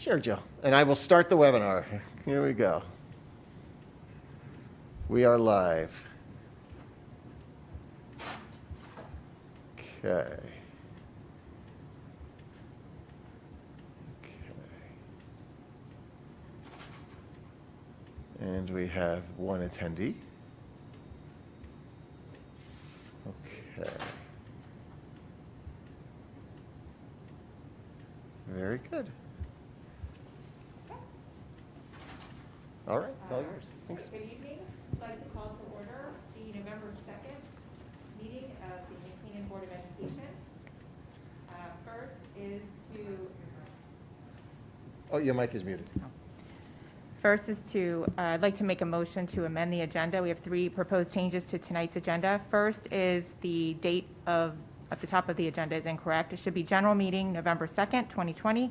share, Jill. And I will start the webinar. Here we go. We are live. Okay. And we have one attendee. Okay. Very good. All right, it's all yours. Thanks. Good evening. I'd like to call to order the November 2nd meeting of the Canaan Board of Education. First is to... Oh, your mic is muted. First is to, I'd like to make a motion to amend the agenda. We have 3 proposed changes to tonight's agenda. First is the date of, at the top of the agenda is incorrect. It should be general meeting November 2nd, 2020.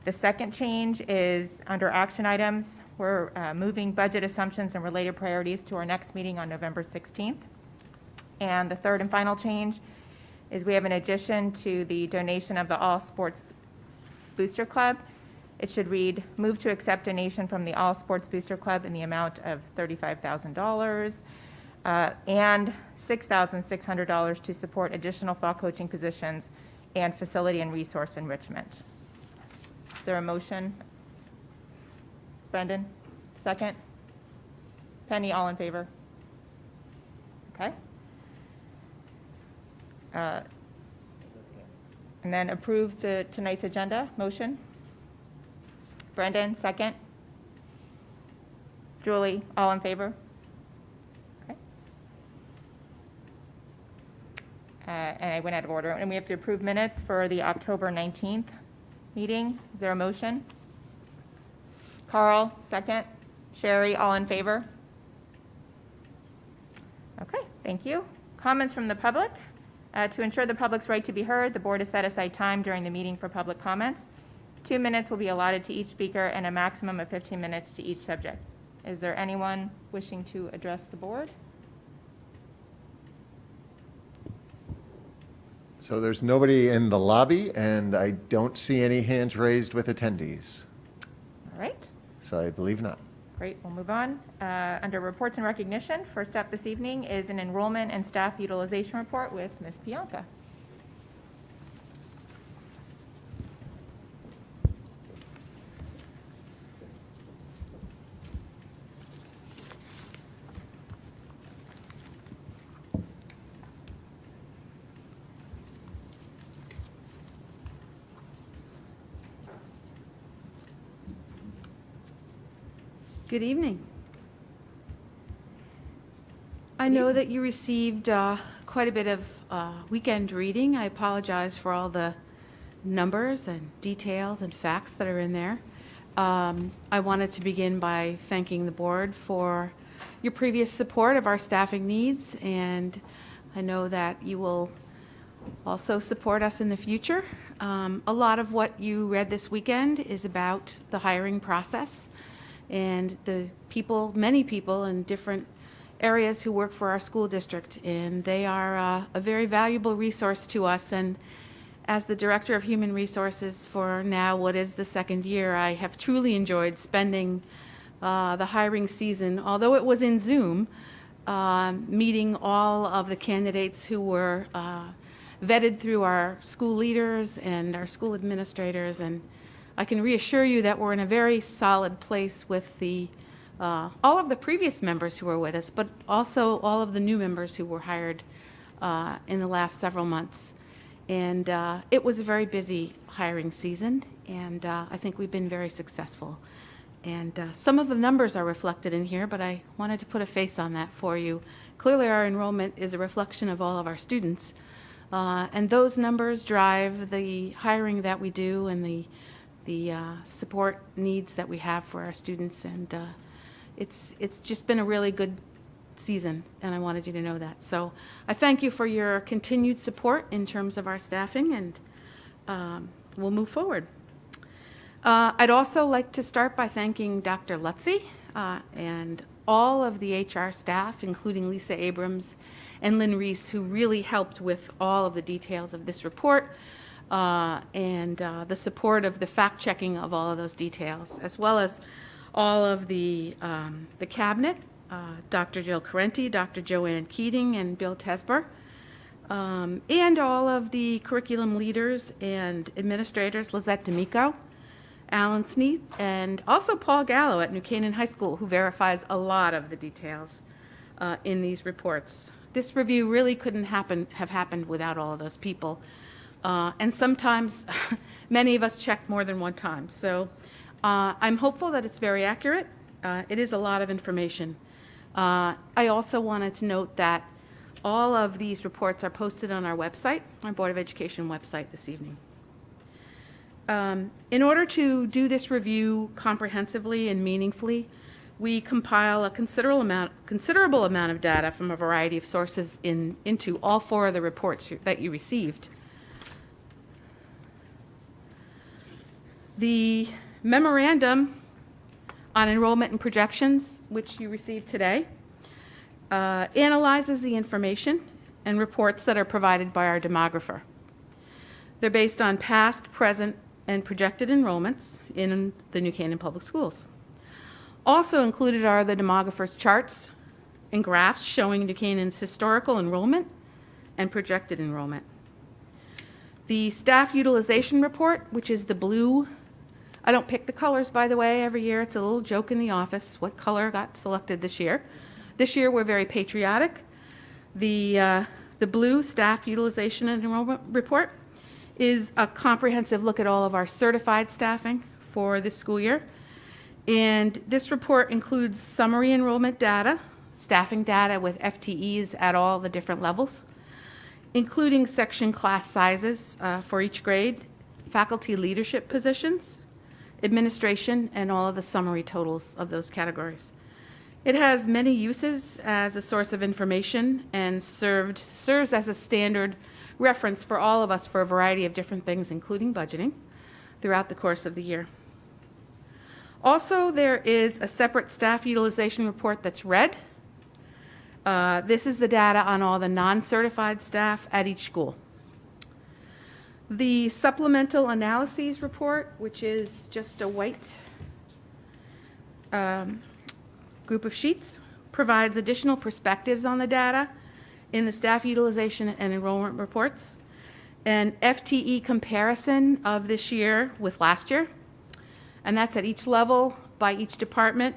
The second change is under action items. We're moving budget assumptions and related priorities to our next meeting on November 16th. And the third and final change is we have an addition to the donation of the All Sports Booster Club. It should read, move to accept donation from the All Sports Booster Club in the amount of $35,000 and $6,600 to support additional fall coaching positions and facility and resource enrichment. Is there a motion? Brendan, second? Penny, all in favor? Okay. And then approve tonight's agenda, motion? Brendan, second? Julie, all in favor? Okay. And I went out of order. And we have to approve minutes for the October 19th meeting. Is there a motion? Carl, second. Sherry, all in favor? Okay, thank you. Comments from the public. To ensure the public's right to be heard, the board has set aside time during the meeting for public comments. 2 minutes will be allotted to each speaker and a maximum of 15 minutes to each subject. Is there anyone wishing to address the board? So there's nobody in the lobby, and I don't see any hands raised with attendees. All right, So I believe not. great, we'll move on. Under reports and recognition, first up this evening is an enrollment and staff utilization report with Ms. Pianka. Good evening. I know that you received quite a bit of weekend reading. I apologize for all the numbers and details and facts that are in there. I wanted to begin by thanking the board for your previous support of our staffing needs, and I know that you will also support us in the future. A lot of what you read this weekend is about the hiring process and the people, many people in different areas who work for our school district, and they are a very valuable resource to us. And as the Director of Human Resources for now what is the second year, I have truly enjoyed spending the hiring season, although it was in Zoom, meeting all of the candidates who were vetted through our school leaders and our school administrators. And I can reassure you that we're in a very solid place with the all of the previous members who were with us, but also all of the new members who were hired in the last several months. And it was a very busy hiring season, and I think we've been very successful. And some of the numbers are reflected in here, but I wanted to put a face on that for you. Clearly, our enrollment is a reflection of all of our students, and those numbers drive the hiring that we do and the support needs that we have for our students. And it's just been a really good season, and I wanted you to know that. So I thank you for your continued support in terms of our staffing, and we'll move forward. I'd also like to start by thanking Dr. Lutzy and all of the HR staff, including Lisa Abrams and Lynn Reese, who really helped with all of the details of this report. and the support of the fact-checking of all of those details, as well as all of the cabinet, Dr. Jill Carenti, Dr. Joanne Keating, and Bill Tesber, and all of the curriculum leaders and administrators, Lizette D'Amico, Alan Sneath, and also Paul Gallo at New Canaan High School, who verifies a lot of the details in these reports. This review really couldn't have happened without all of those people. And sometimes many of us check more than one time. So I'm hopeful that it's very accurate. It is a lot of information. I also wanted to note that all of these reports are posted on our website, our Board of Education website this evening. In order to do this review comprehensively and meaningfully, we compile a considerable amount of data from a variety of sources into all 4 of the reports that you received. The memorandum on enrollment and projections, which you received today, analyzes the information and reports that are provided by our demographer. They're based on past, present, and projected enrollments in the New Canaan Public Schools. Also included are the demographer's charts and graphs showing New Canaan's historical enrollment and projected enrollment. The staff utilization report, which is the blue, I don't pick the colors, by the way, every year. It's a little joke in the office what color got selected this year. This year we're very patriotic. The blue staff utilization and enrollment report is a comprehensive look at all of our certified staffing for this school year. And this report includes summary enrollment data, staffing data with FTEs at all the different levels, including section class sizes for each grade, faculty leadership positions, administration, and all of the summary totals of those categories. It has many uses as a source of information and serves as a standard reference for all of us for a variety of different things, including budgeting, throughout the course of the year. Also, there is a separate staff utilization report that's red. This is the data on all the non-certified staff at each school. The supplemental analyses report, which is just a white group of sheets, provides additional perspectives on the data in the staff utilization and enrollment reports, an FTE comparison of this year with last year, and that's at each level by each department.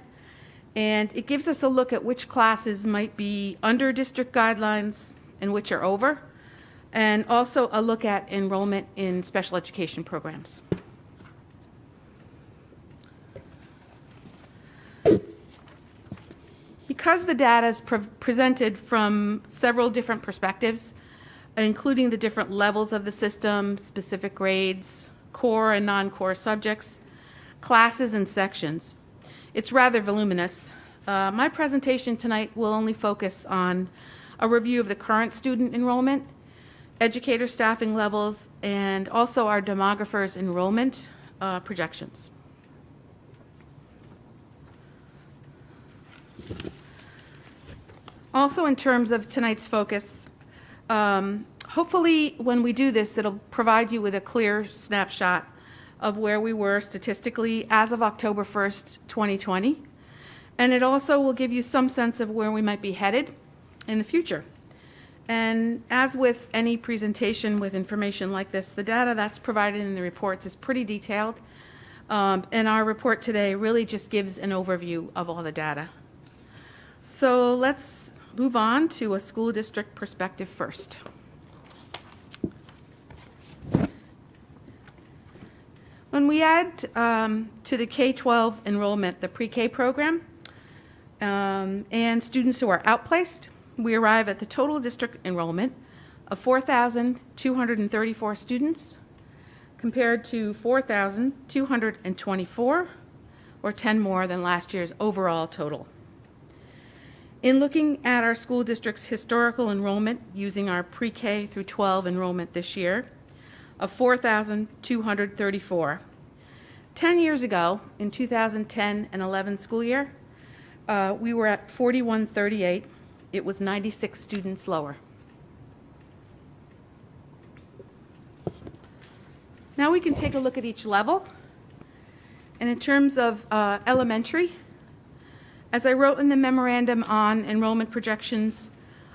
And it gives us a look at which classes might be under district guidelines and which are over, and also a look at enrollment in special education programs. Because the data is presented from several different perspectives, including the different levels of the system, specific grades, core and non-core subjects, classes and sections, it's rather voluminous. My presentation tonight will only focus on a review of the current student enrollment, educator staffing levels, and also our demographer's enrollment projections. Also, in terms of tonight's focus, hopefully when we do this, it'll provide you with a clear snapshot of where we were statistically as of October 1st, 2020. And it also will give you some sense of where we might be headed in the future. And as with any presentation with information like this, the data that's provided in the reports is pretty detailed. And our report today really just gives an overview of all the data. So let's move on to a school district perspective first. When we add to the K-12 enrollment, the pre-K program, and students who are outplaced, we arrive at the total district enrollment of 4,234 students compared to 4,224, or 10 more than last year's overall total. In looking at our school district's historical enrollment using our pre-K through 12 enrollment this year of 4,234, 10 years ago, in 2010 and 11 school year, we were at 4,138. It was 96 students lower. Now we can take a look at each level. And in terms of elementary, as I wrote in the memorandum on enrollment projections,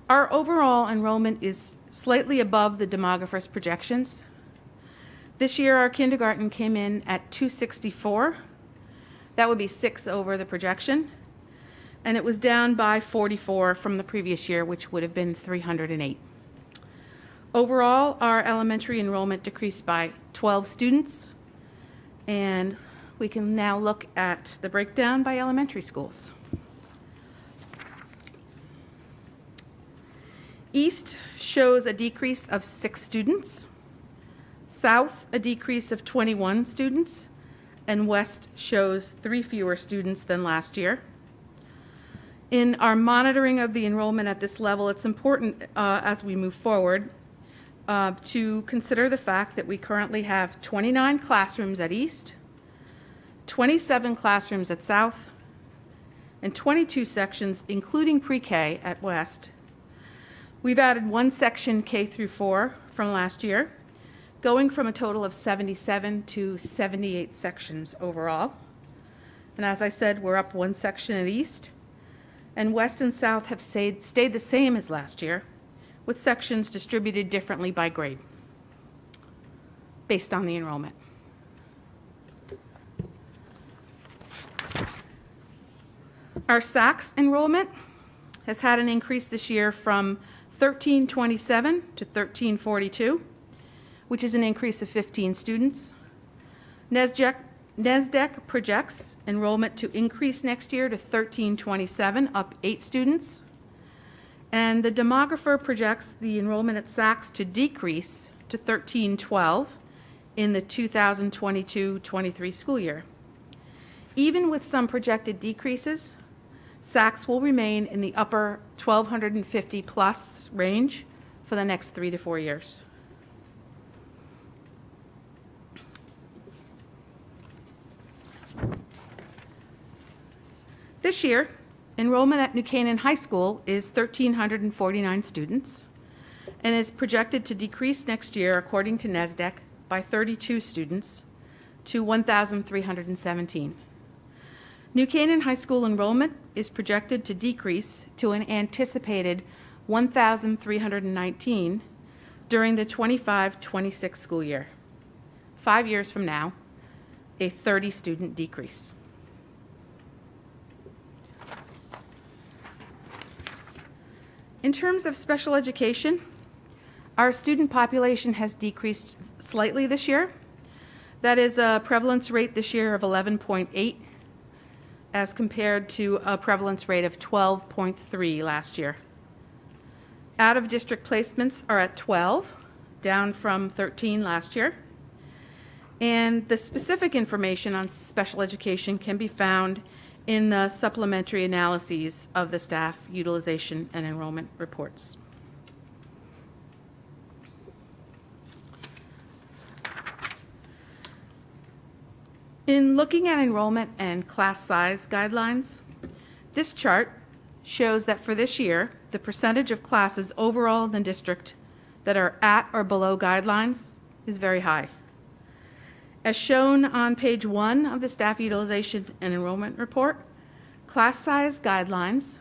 our overall enrollment is slightly above the demographer's projections. This year, our kindergarten came in at 264. That would be 6 over the projection. And it was down by 44 from the previous year, which would have been 308. Overall, our elementary enrollment decreased by 12 students. And we can now look at the breakdown by elementary schools. East shows a decrease of 6 students. South, a decrease of 21 students. And West shows 3 fewer students than last year. In our monitoring of the enrollment at this level, it's important as we move forward to consider the fact that we currently have 29 classrooms at East, 27 classrooms at South, and 22 sections, including pre-K, at West. We've added 1 section K through 4 from last year, going from a total of 77 to 78 sections overall. And as I said, we're up 1 section at East, and West and South have stayed the same as last year, with sections distributed differently by grade, based on the enrollment. Our SACS enrollment has had an increase this year from 1327 to 1342, which is an increase of 15 students. NESDEC projects enrollment to increase next year to 1327, up 8 students. And the demographer projects the enrollment at SACS to decrease to 1312 in the 2022-23 school year. Even with some projected decreases, SACS will remain in the upper 1,250 plus range for the next 3 to 4 years. This year, enrollment at New Canaan High School is 1,349 students and is projected to decrease next year, according to NESDEC, by 32 students to 1,317. New Canaan High School enrollment is projected to decrease to an anticipated 1,319 during the 25-26 school year. 5 years from now, a 30-student decrease. In terms of special education, our student population has decreased slightly this year. That is a prevalence rate this year of 11.8 as compared to a prevalence rate of 12.3 last year. Out-of-district placements are at 12, down from 13 last year. And the specific information on special education can be found in the supplementary analyses of the staff utilization and enrollment reports. In looking at enrollment and class size guidelines, this chart shows that for this year, the percentage of classes overall in the district that are at or below guidelines is very high. As shown on page 1 of the staff utilization and enrollment report, class size guidelines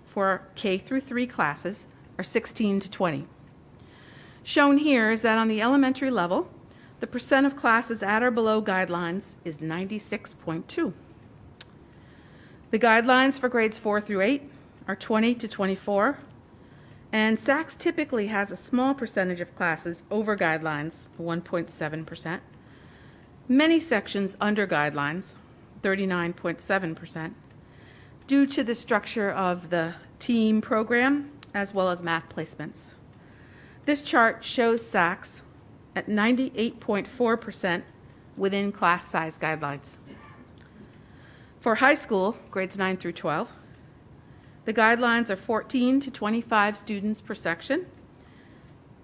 for K through 3 classes are 16 to 20. Shown here is that on the elementary level, the percent of classes at or below guidelines is 96.2. The guidelines for grades 4 through 8 are 20 to 24, and SACS typically has a small percentage of classes over guidelines, 1.7%. Many sections under guidelines, 39.7%, due to the structure of the team program as well as math placements. This chart shows SACS at 98.4% within class size guidelines. For high school, grades 9 through 12, the guidelines are 14 to 25 students per section,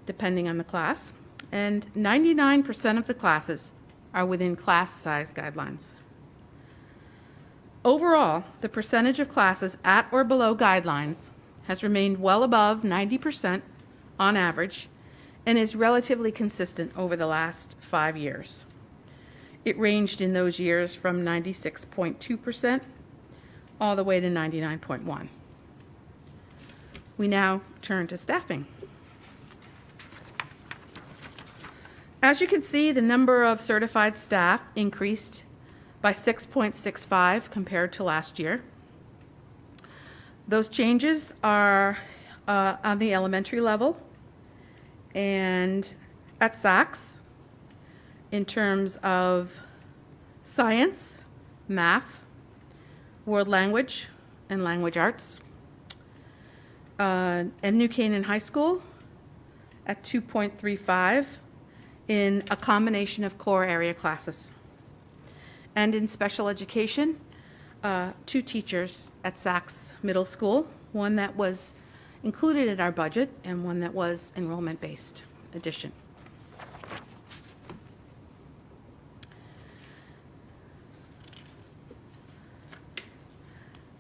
depending on the class, and 99% of the classes are within class size guidelines. Overall, the percentage of classes at or below guidelines has remained well above 90% on average, and is relatively consistent over the last 5 years. It ranged in those years from 96.2% all the way to 99.1%. We now turn to staffing. As you can see, the number of certified staff increased by 6.65 compared to last year. Those changes are on the elementary level and at Saks in terms of science, math, world language, and language arts. And New Canaan High School at 2.35 in a combination of core area classes. And in special education, 2 teachers at Saks Middle School, one that was included in our budget and one that was enrollment-based addition.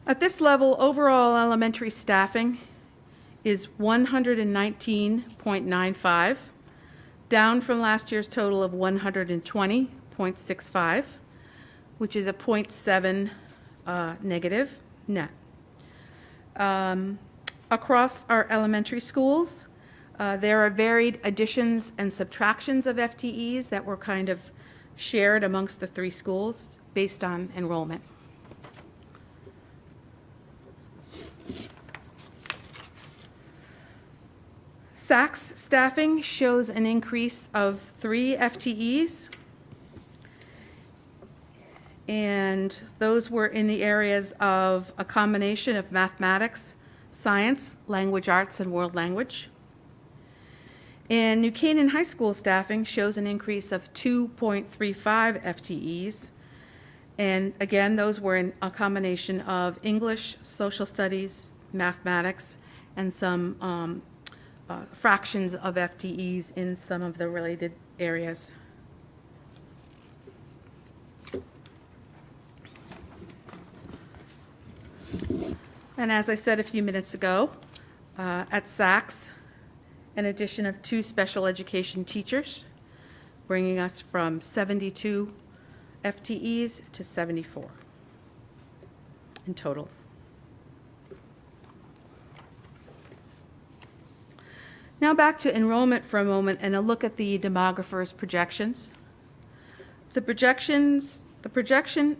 At this level, overall elementary staffing is 119.95, down from last year's total of 120.65, which is a 0.7 negative net. Across our elementary schools, there are varied additions and subtractions of FTEs that were kind of shared amongst the 3 schools based on enrollment. Saks staffing shows an increase of 3 FTEs, and those were in the areas of a combination of mathematics, science, language arts, and world language. And New Canaan High School staffing shows an increase of 2.35 FTEs, and again, those were in a combination of English, social studies, mathematics, and some fractions of FTEs in some of the related areas. And as I said a few minutes ago, at Saks, an addition of 2 special education teachers, bringing us from 72 FTEs to 74 in total. Now back to enrollment for a moment and a look at the demographer's projections.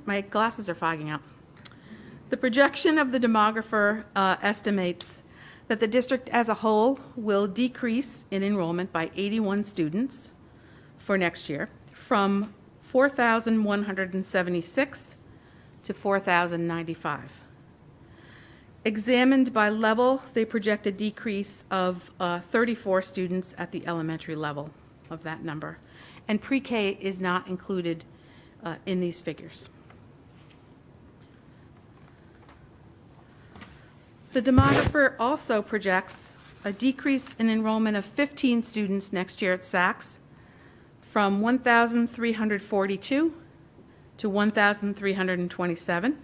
My glasses are fogging up. The projection of the demographer estimates that the district as a whole will decrease in enrollment by 81 students for next year, from 4,176 to 4,095. Examined by level, they project a decrease of 34 students at the elementary level of that number. And pre-K is not included in these figures. The demographer also projects a decrease in enrollment of 15 students next year at Saks, from 1,342 to 1,327.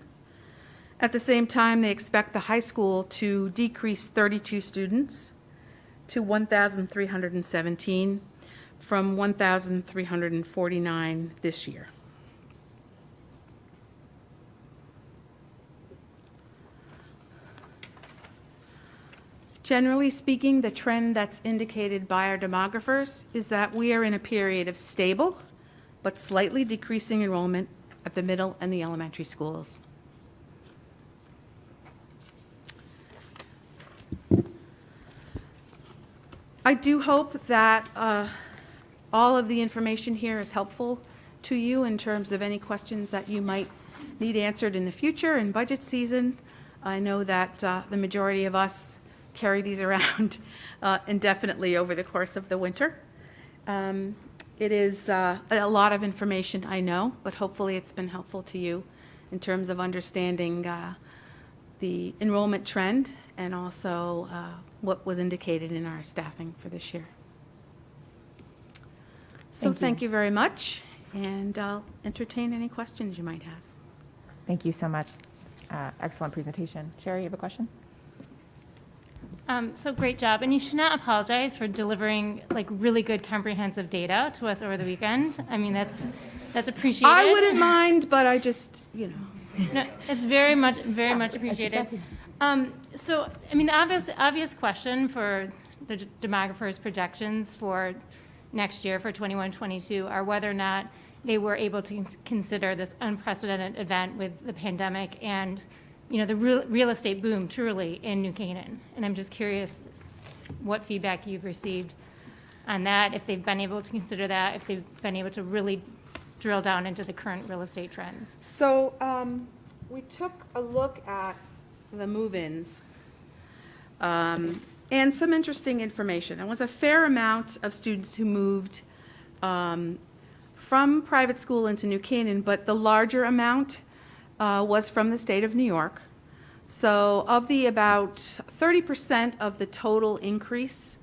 At the same time, they expect the high school to decrease 32 students to 1,317 from 1,349 this year. Generally speaking, the trend that's indicated by our demographers is that we are in a period of stable but slightly decreasing enrollment at the middle and the elementary schools. I do hope that all of the information here is helpful to you in terms of any questions that you might need answered in the future in budget season. I know that the majority of us carry these around indefinitely over the course of the winter. It is a lot of information, I know, but hopefully it's been helpful to you in terms of understanding the enrollment trend and also what was indicated in our staffing for this year. So thank you very much, and I'll entertain any questions you might have. Thank you so much. Excellent presentation. Sherry, you have a question? So great job, and you should not apologize for delivering like really good comprehensive data to us over the weekend. I mean, that's appreciated. I wouldn't mind, but I just, No, it's very much appreciated. So, I mean, the obvious question for the demographers' projections for next year, for 21-22, are whether or not they were able to consider this unprecedented event with the pandemic and, the real estate boom truly in New Canaan. And I'm just curious what feedback you've received on that, if they've been able to consider that, if they've been able to really drill down into the current real estate trends. So we took a look at the move-ins and some interesting information. There was a fair amount of students who moved from private school into New Canaan, but the larger amount was from the state of New York. So of the about 30% of the total increase,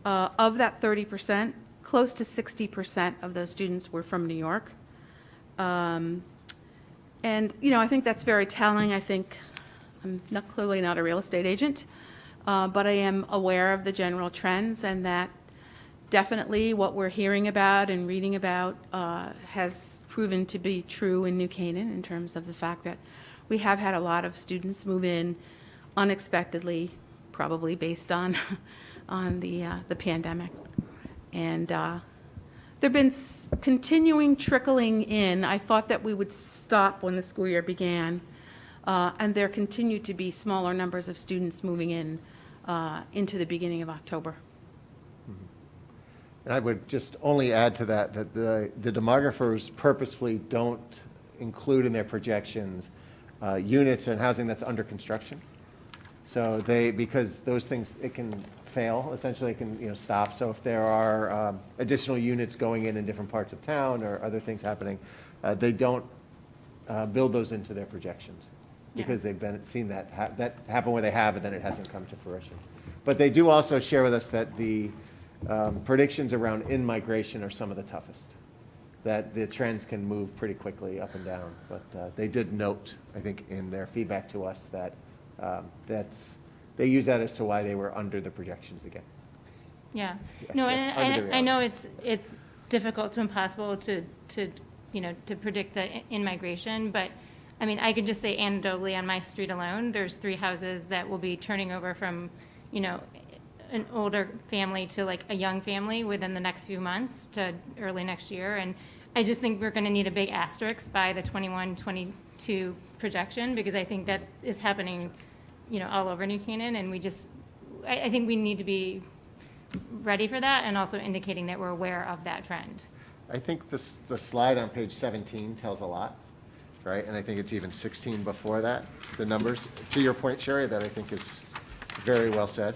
of that 30%, close to 60% of those students were from New York. And, I think that's very telling. I think I'm clearly not a real estate agent, but I am aware of the general trends, and that definitely what we're hearing about and reading about has proven to be true in New Canaan in terms of the fact that we have had a lot of students move in unexpectedly, probably based on the pandemic. And there have been continuing trickling in. I thought that we would stop when the school year began, and there continue to be smaller numbers of students moving in into the beginning of October. And I would just only add to that the demographers purposefully don't include in their projections units and housing that's under construction. So because those things, it can fail, essentially it can, stop. So if there are additional units going in different parts of town or other things happening, they don't build those into their projections because they've seen that happen where they have, and then it hasn't come to fruition. But they do also share with us that the predictions around in-migration are some of the toughest, that the trends can move pretty quickly up and down. But they did note, I think, in their feedback to us that they use that as to why they were under the projections again. Yeah. No, and I know it's difficult to impossible to predict the in-migration, but I mean, I can just say anecdotally on my street alone, there's 3 houses that will be turning over from, an older family to like a young family within the next few months to early next year. And I just think we're going to need a big asterisk by the 21-22 projection, because I think that is happening, all over New Canaan. And I think we need to be ready for that, and also indicating that we're aware of that trend. I think the slide on page 17 tells a lot, right? And I think it's even 16 before that, the numbers. To your point, Sherry, that I think is very well said.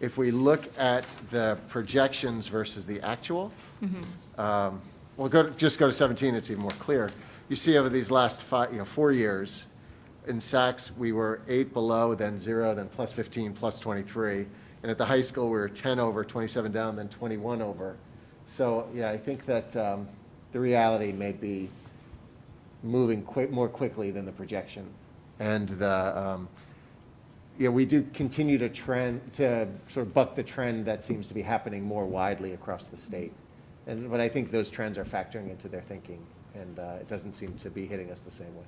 If we look at the projections versus the actual, just go to 17, it's even more clear. You see over these last 4 years, in Saks, we were 8 below, then 0, then plus 15, plus 23. And at the high school, we were 10 over, 27 down, then 21 over. So, yeah, I think that the reality may be moving more quickly than the projection. And we do continue to sort of buck the trend that seems to be happening more widely across the state. But I think those trends are factoring into their thinking, and it doesn't seem to be hitting us the same way.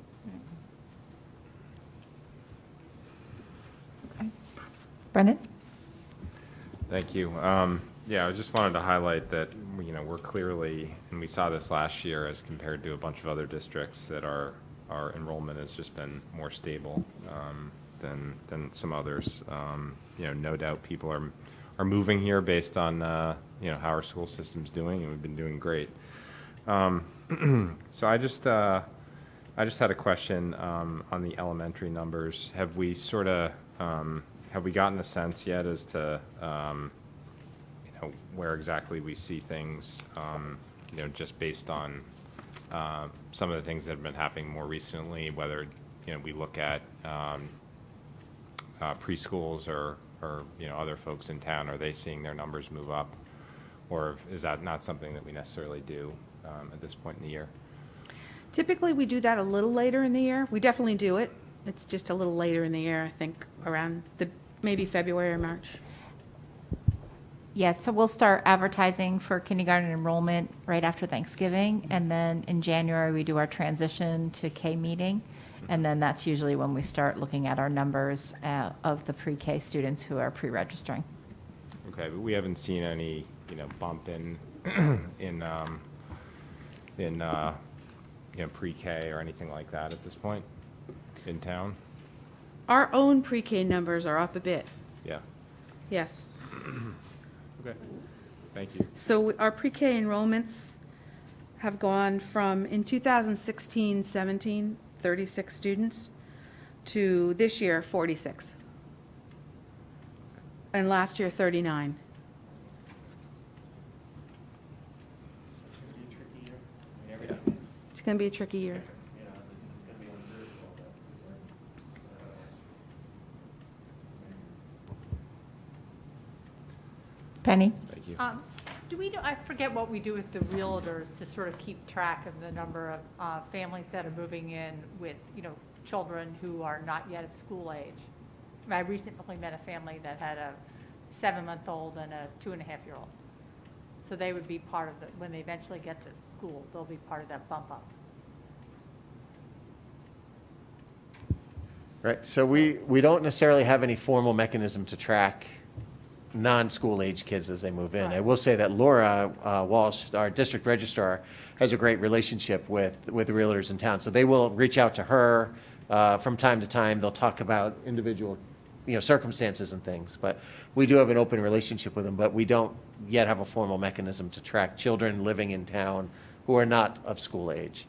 Brendan? Thank you. I just wanted to highlight that, we're clearly, and we saw this last year as compared to a bunch of other districts, that our enrollment has just been more stable than some others. No doubt people are moving here based on, how our school system's doing, and we've been doing great. So I just had a question on the elementary numbers. Have we have we gotten a sense yet as to where exactly we see things, just based on some of the things that have been happening more recently, whether we look at preschools or other folks in town, are they seeing their numbers move up, or is that not something that we necessarily do at this point in the year? Typically, we do that a little later in the year. We definitely do it. It's just a little later in the year, I think, around the maybe February or March. Yes, so we'll start advertising for kindergarten enrollment right after Thanksgiving, and then in January, we do our transition to K meeting, and then that's usually when we start looking at our numbers of the pre-K students who are pre-registering. Okay, but we haven't seen any, bump in, in, pre-K or anything like that at this point in town? Our own pre-K numbers are up a bit, Yeah, yes. okay, thank you. So our pre-K enrollments have gone from, in 2016-17, 36 students, to this year, 46. And last year, 39. It's going to be a tricky year. Penny? Thank you. I forget what we do with the realtors to sort of keep track of the number of families that are moving in with, children who are not yet of school age. I recently met a family that had a 7-month-old and a 2.5-year-old. So they would be part of when they eventually get to school, they'll be part of that bump up. Right, so we don't necessarily have any formal mechanism to track non-school age kids as they move in. I Right. will say that Laura Walsh, our district registrar, has a great relationship with the realtors in town. So they will reach out to her from time to time. They'll talk about individual, circumstances and things. But we do have an open relationship with them, but we don't yet have a formal mechanism to track children living in town who are not of school age.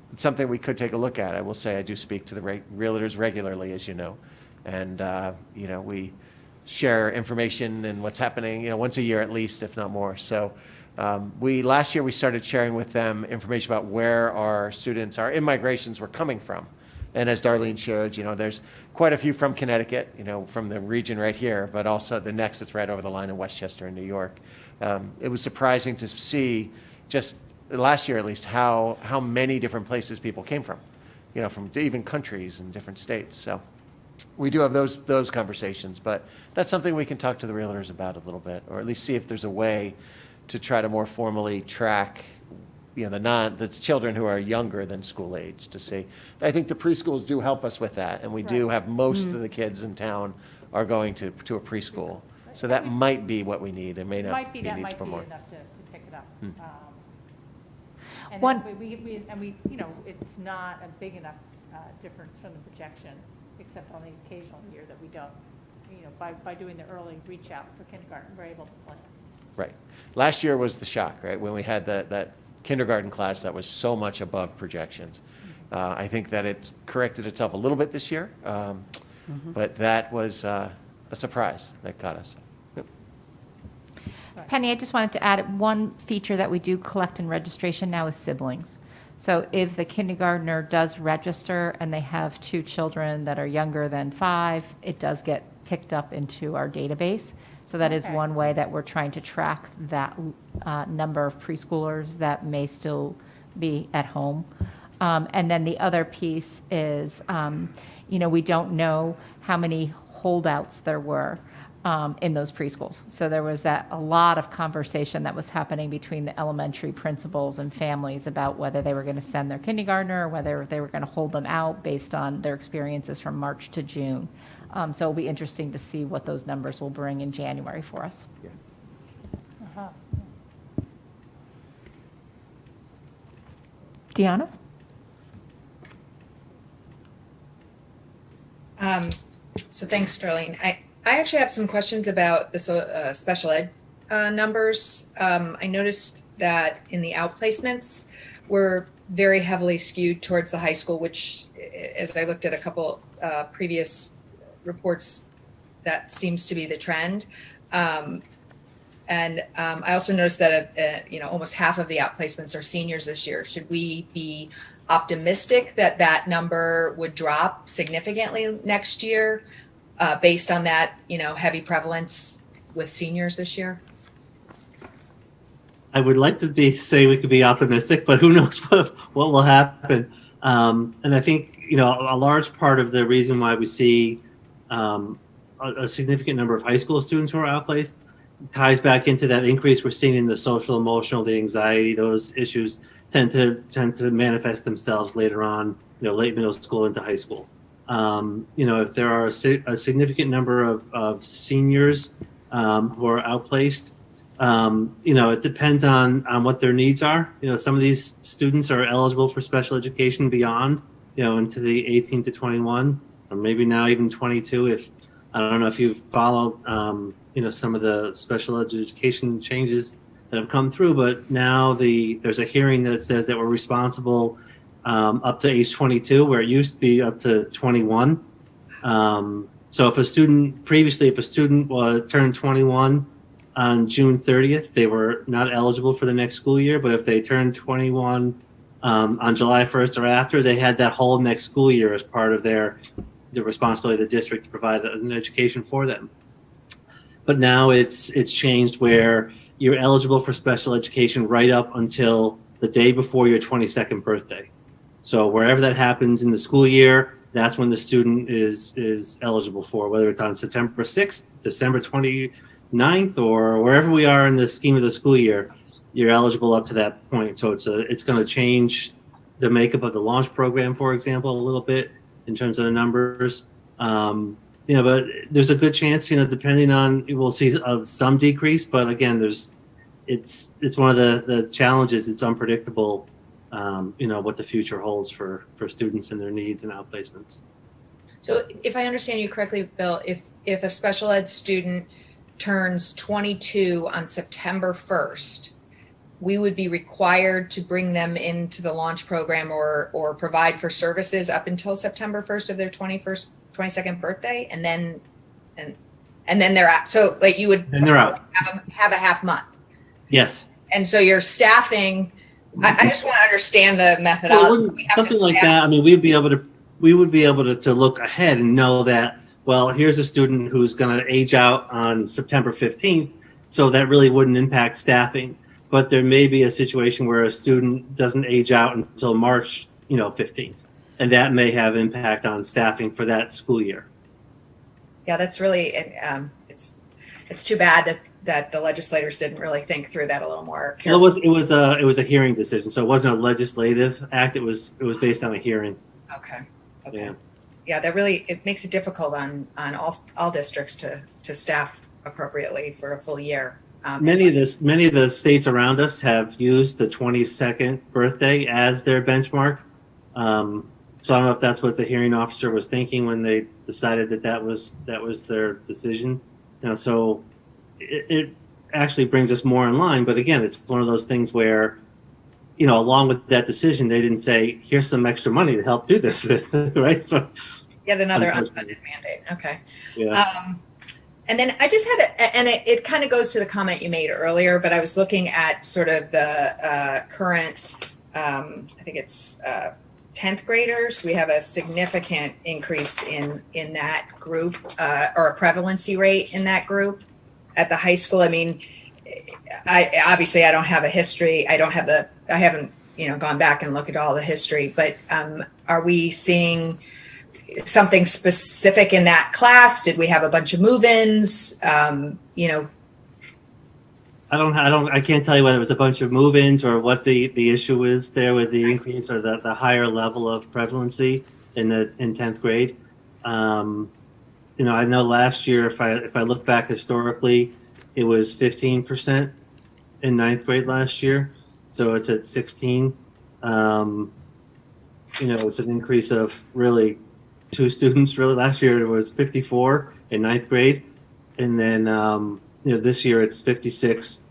It's something we could take a look at. I will say I do speak to the realtors regularly, as you know. And, we share information and what's happening, once a year at least, if not more. So last year we started sharing with them information about where our students, our in-migrations were coming from. And as Darlene shared, there's quite a few from Connecticut, from the region right here, but also the next it's right over the line in Westchester in New York. It was surprising to see just last year at least how many different places people came from, from even countries and different states. So we do have those conversations, but that's something we can talk to the realtors about a little bit, or at least see if there's a way to try to more formally track, the children who are younger than school age to see. I think the preschools do help us with that, and we do Right. have most of the kids in town are going to a preschool. So that might be what we need. It may not be That need might for be more. enough to pick it up. And One- then it's not a big enough difference from the projection, except on the occasional year that we don't, by doing the early reach out for kindergarten, we're able to plan. Right. Last year was the shock, right? When we had that kindergarten class that was so much above projections. I think that it's corrected itself a little bit this year, but that was a surprise that caught us. Yep. Penny, I just wanted to add one feature that we do collect in registration now is siblings. So if the kindergartner does register and they have 2 children that are younger than 5, it does get picked up into our database. So that is Okay. one way that we're trying to track that number of preschoolers that may still be at home. And then the other piece is, we don't know how many holdouts there were in those preschools. So there was a lot of conversation that was happening between the elementary principals and families about whether they were going to send their kindergartner or whether they were going to hold them out based on their experiences from March to June. So it'll be interesting to see what those numbers will bring in January for us. Yeah. Uh-huh. Deanna? So thanks, Darlene. I actually have some questions about the special ed numbers. I noticed that in the outplacements, we're very heavily skewed towards the high school, which, as I looked at a couple previous reports, that seems to be the trend. And I also noticed that almost half of the outplacements are seniors this year. Should we be optimistic that that number would drop significantly next year based on that, heavy prevalence with seniors this year? I would like to say we could be optimistic, but who knows what will happen. And I think, a large part of the reason why we see a significant number of high school students who are outplaced. Ties back into that increase we're seeing in the social, emotional, the anxiety. Those issues tend to manifest themselves later on, late middle school into high school. If there are a significant number of seniors who are outplaced, it depends on what their needs are. Some of these students are eligible for special education beyond, into the 18 to 21, or maybe now even 22. I don't know if you've followed, some of the special education changes that have come through, but now there's a hearing that says that we're responsible up to age 22, where it used to be up to 21. So if a student turned 21 on June 30th, they were not eligible for the next school year. But if they turned 21 on July 1st or after, they had that whole next school year as part of the responsibility of the district to provide an education for them. But now it's changed where you're eligible for special education right up until the day before your 22nd birthday. So wherever that happens in the school year, that's when the student is eligible for, whether it's on September 6th, December 29th, or wherever we are in the scheme of the school year, you're eligible up to that point. So it's going to change the makeup of the launch program, for example, a little bit in terms of the numbers. But there's a good chance, depending on, we'll see some decrease. But again, it's one of the challenges. It's unpredictable, what the future holds for students and their needs and outplacements. So if I understand you correctly, Bill, if a special ed student turns 22 on September 1st, we would be required to bring them into the launch program or provide for services up until September 1st of their 22nd birthday, and then they're out. So like you would have a half month. Yes. And so your staffing, I just want to understand the methodology. Something like that. I mean, we would be able to look ahead and know that, well, here's a student who's going to age out on September 15th. So that really wouldn't impact staffing. But there may be a situation where a student doesn't age out until March, 15th. And that may have impact on staffing for that school year. Yeah, that's really, it's too bad that the legislators didn't really think through that a little more carefully. Well, it was a hearing decision, so it wasn't a legislative act. It was based on a hearing. Okay. Yeah. Yeah, that really, it makes it difficult on all districts to staff appropriately for a full year. Many of the states around us have used the 22nd birthday as their benchmark. So I don't know if that's what the hearing officer was thinking when they decided that was their decision. So it actually brings us more in line. But again, it's one of those things where, along with that decision, they didn't say, here's some extra money to help do this, right? So, yet another unfunded mandate. Okay. Yeah. And then I just had, and it kind of goes to the comment you made earlier, but I was looking at sort of the current, I think it's 10th graders. We have a significant increase in that group, or a prevalency rate in that group at the high school. I mean, I don't have a history. I haven't, gone back and looked at all the history, but are we seeing something specific in that class? Did we have a bunch of move-ins? I can't tell you whether it was a bunch of move-ins or what the issue is there with the increase or the higher level of prevalency in 10th grade. I know last year, if I look back historically, it was 15% in 9th grade last year. So it's at 16. It's an increase of really 2 students. Really, last year it was 54 in 9th grade, and then this year it's 56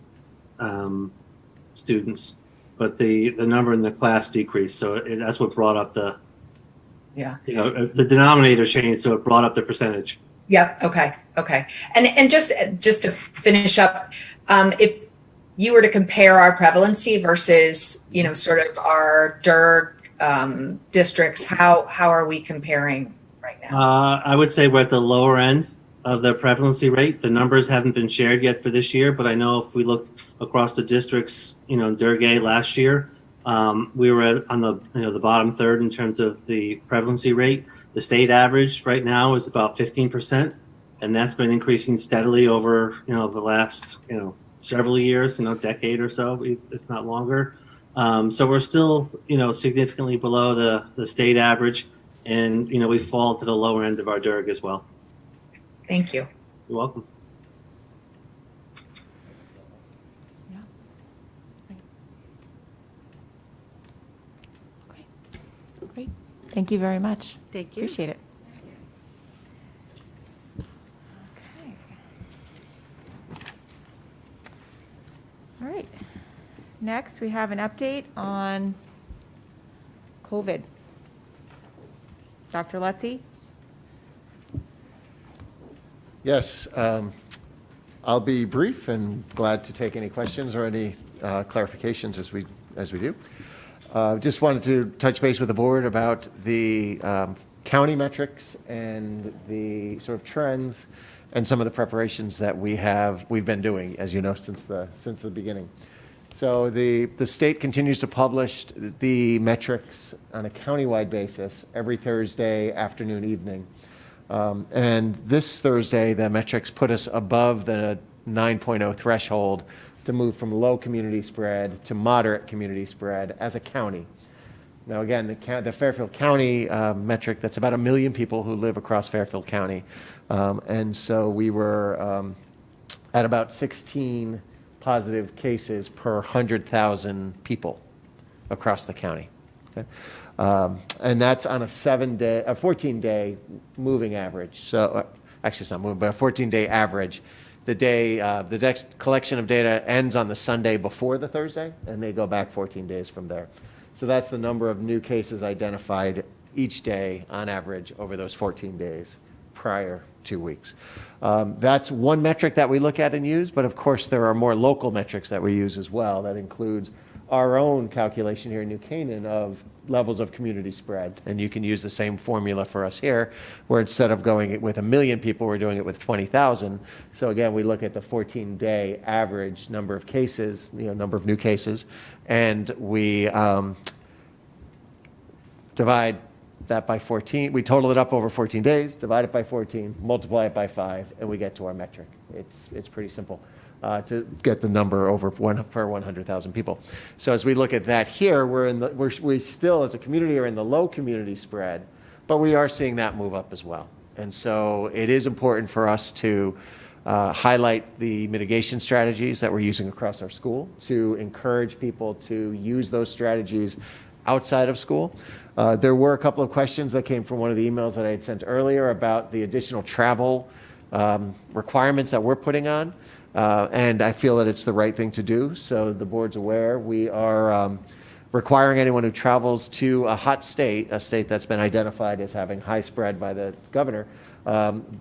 students. But the number in the class decreased, so that's what brought up the denominator changed, so it brought up the percentage. Yep. Okay. And just to finish up, if you were to compare our prevalency versus sort of our DERG districts, how are we comparing right now? I would say we're at the lower end of the prevalency rate. The numbers haven't been shared yet for this year, but I know if we looked across the districts, DERG A last year, we were on the bottom third in terms of the prevalency rate. The state average right now is about 15%. and that's been increasing steadily over, the last, several years, decade or so, if not longer. So we're still, significantly below the state average, and, we fall to the lower end of our DERG as well. Thank you. You're welcome. Yeah. Okay. Great. Thank you very much. Thank you. Appreciate it. Okay. All right. Next, we have an update on COVID. Dr. Lutzy? Yes, I'll be brief and glad to take any questions or any clarifications as we do. Just wanted to touch base with the board about the county metrics and the sort of trends and some of the preparations that we've been doing, as you know, since the beginning. So the state continues to publish the metrics on a countywide basis every Thursday afternoon, evening. And this Thursday, the metrics put us above the 9.0 threshold to move from low community spread to moderate community spread as a county. Now, again, the Fairfield County metric, that's about 1 million people who live across Fairfield County. And so we were at about 16 positive cases per 100,000 people across the county. Okay? And that's on a 14-day moving average. So actually it's not moving, but a 14-day average. The next collection of data ends on the Sunday before the Thursday, and they go back 14 days from there. So that's the number of new cases identified each day on average over those 14 days prior 2 weeks. That's one metric that we look at and use, but of course there are more local metrics that we use as well. That includes our own calculation here in New Canaan of levels of community spread. And you can use the same formula for us here, where instead of going with 1 million people, we're doing it with 20,000. So again, we look at the 14-day average number of cases, number of new cases, and we divide that by 14. We total it up over 14 days, divide it by 14, multiply it by 5, and we get to our metric. It's pretty simple to get the number over per 100,000 people. So as we look at that here, we still as a community are in the low community spread, but we are seeing that move up as well. And so it is important for us to highlight the mitigation strategies that we're using across our school to encourage people to use those strategies outside of school. There were a couple of questions that came from one of the emails that I had sent earlier about the additional travel requirements that we're putting on. And I feel that it's the right thing to do. So the board's aware. We are requiring anyone who travels to a hot state, a state that's been identified as having high spread by the governor,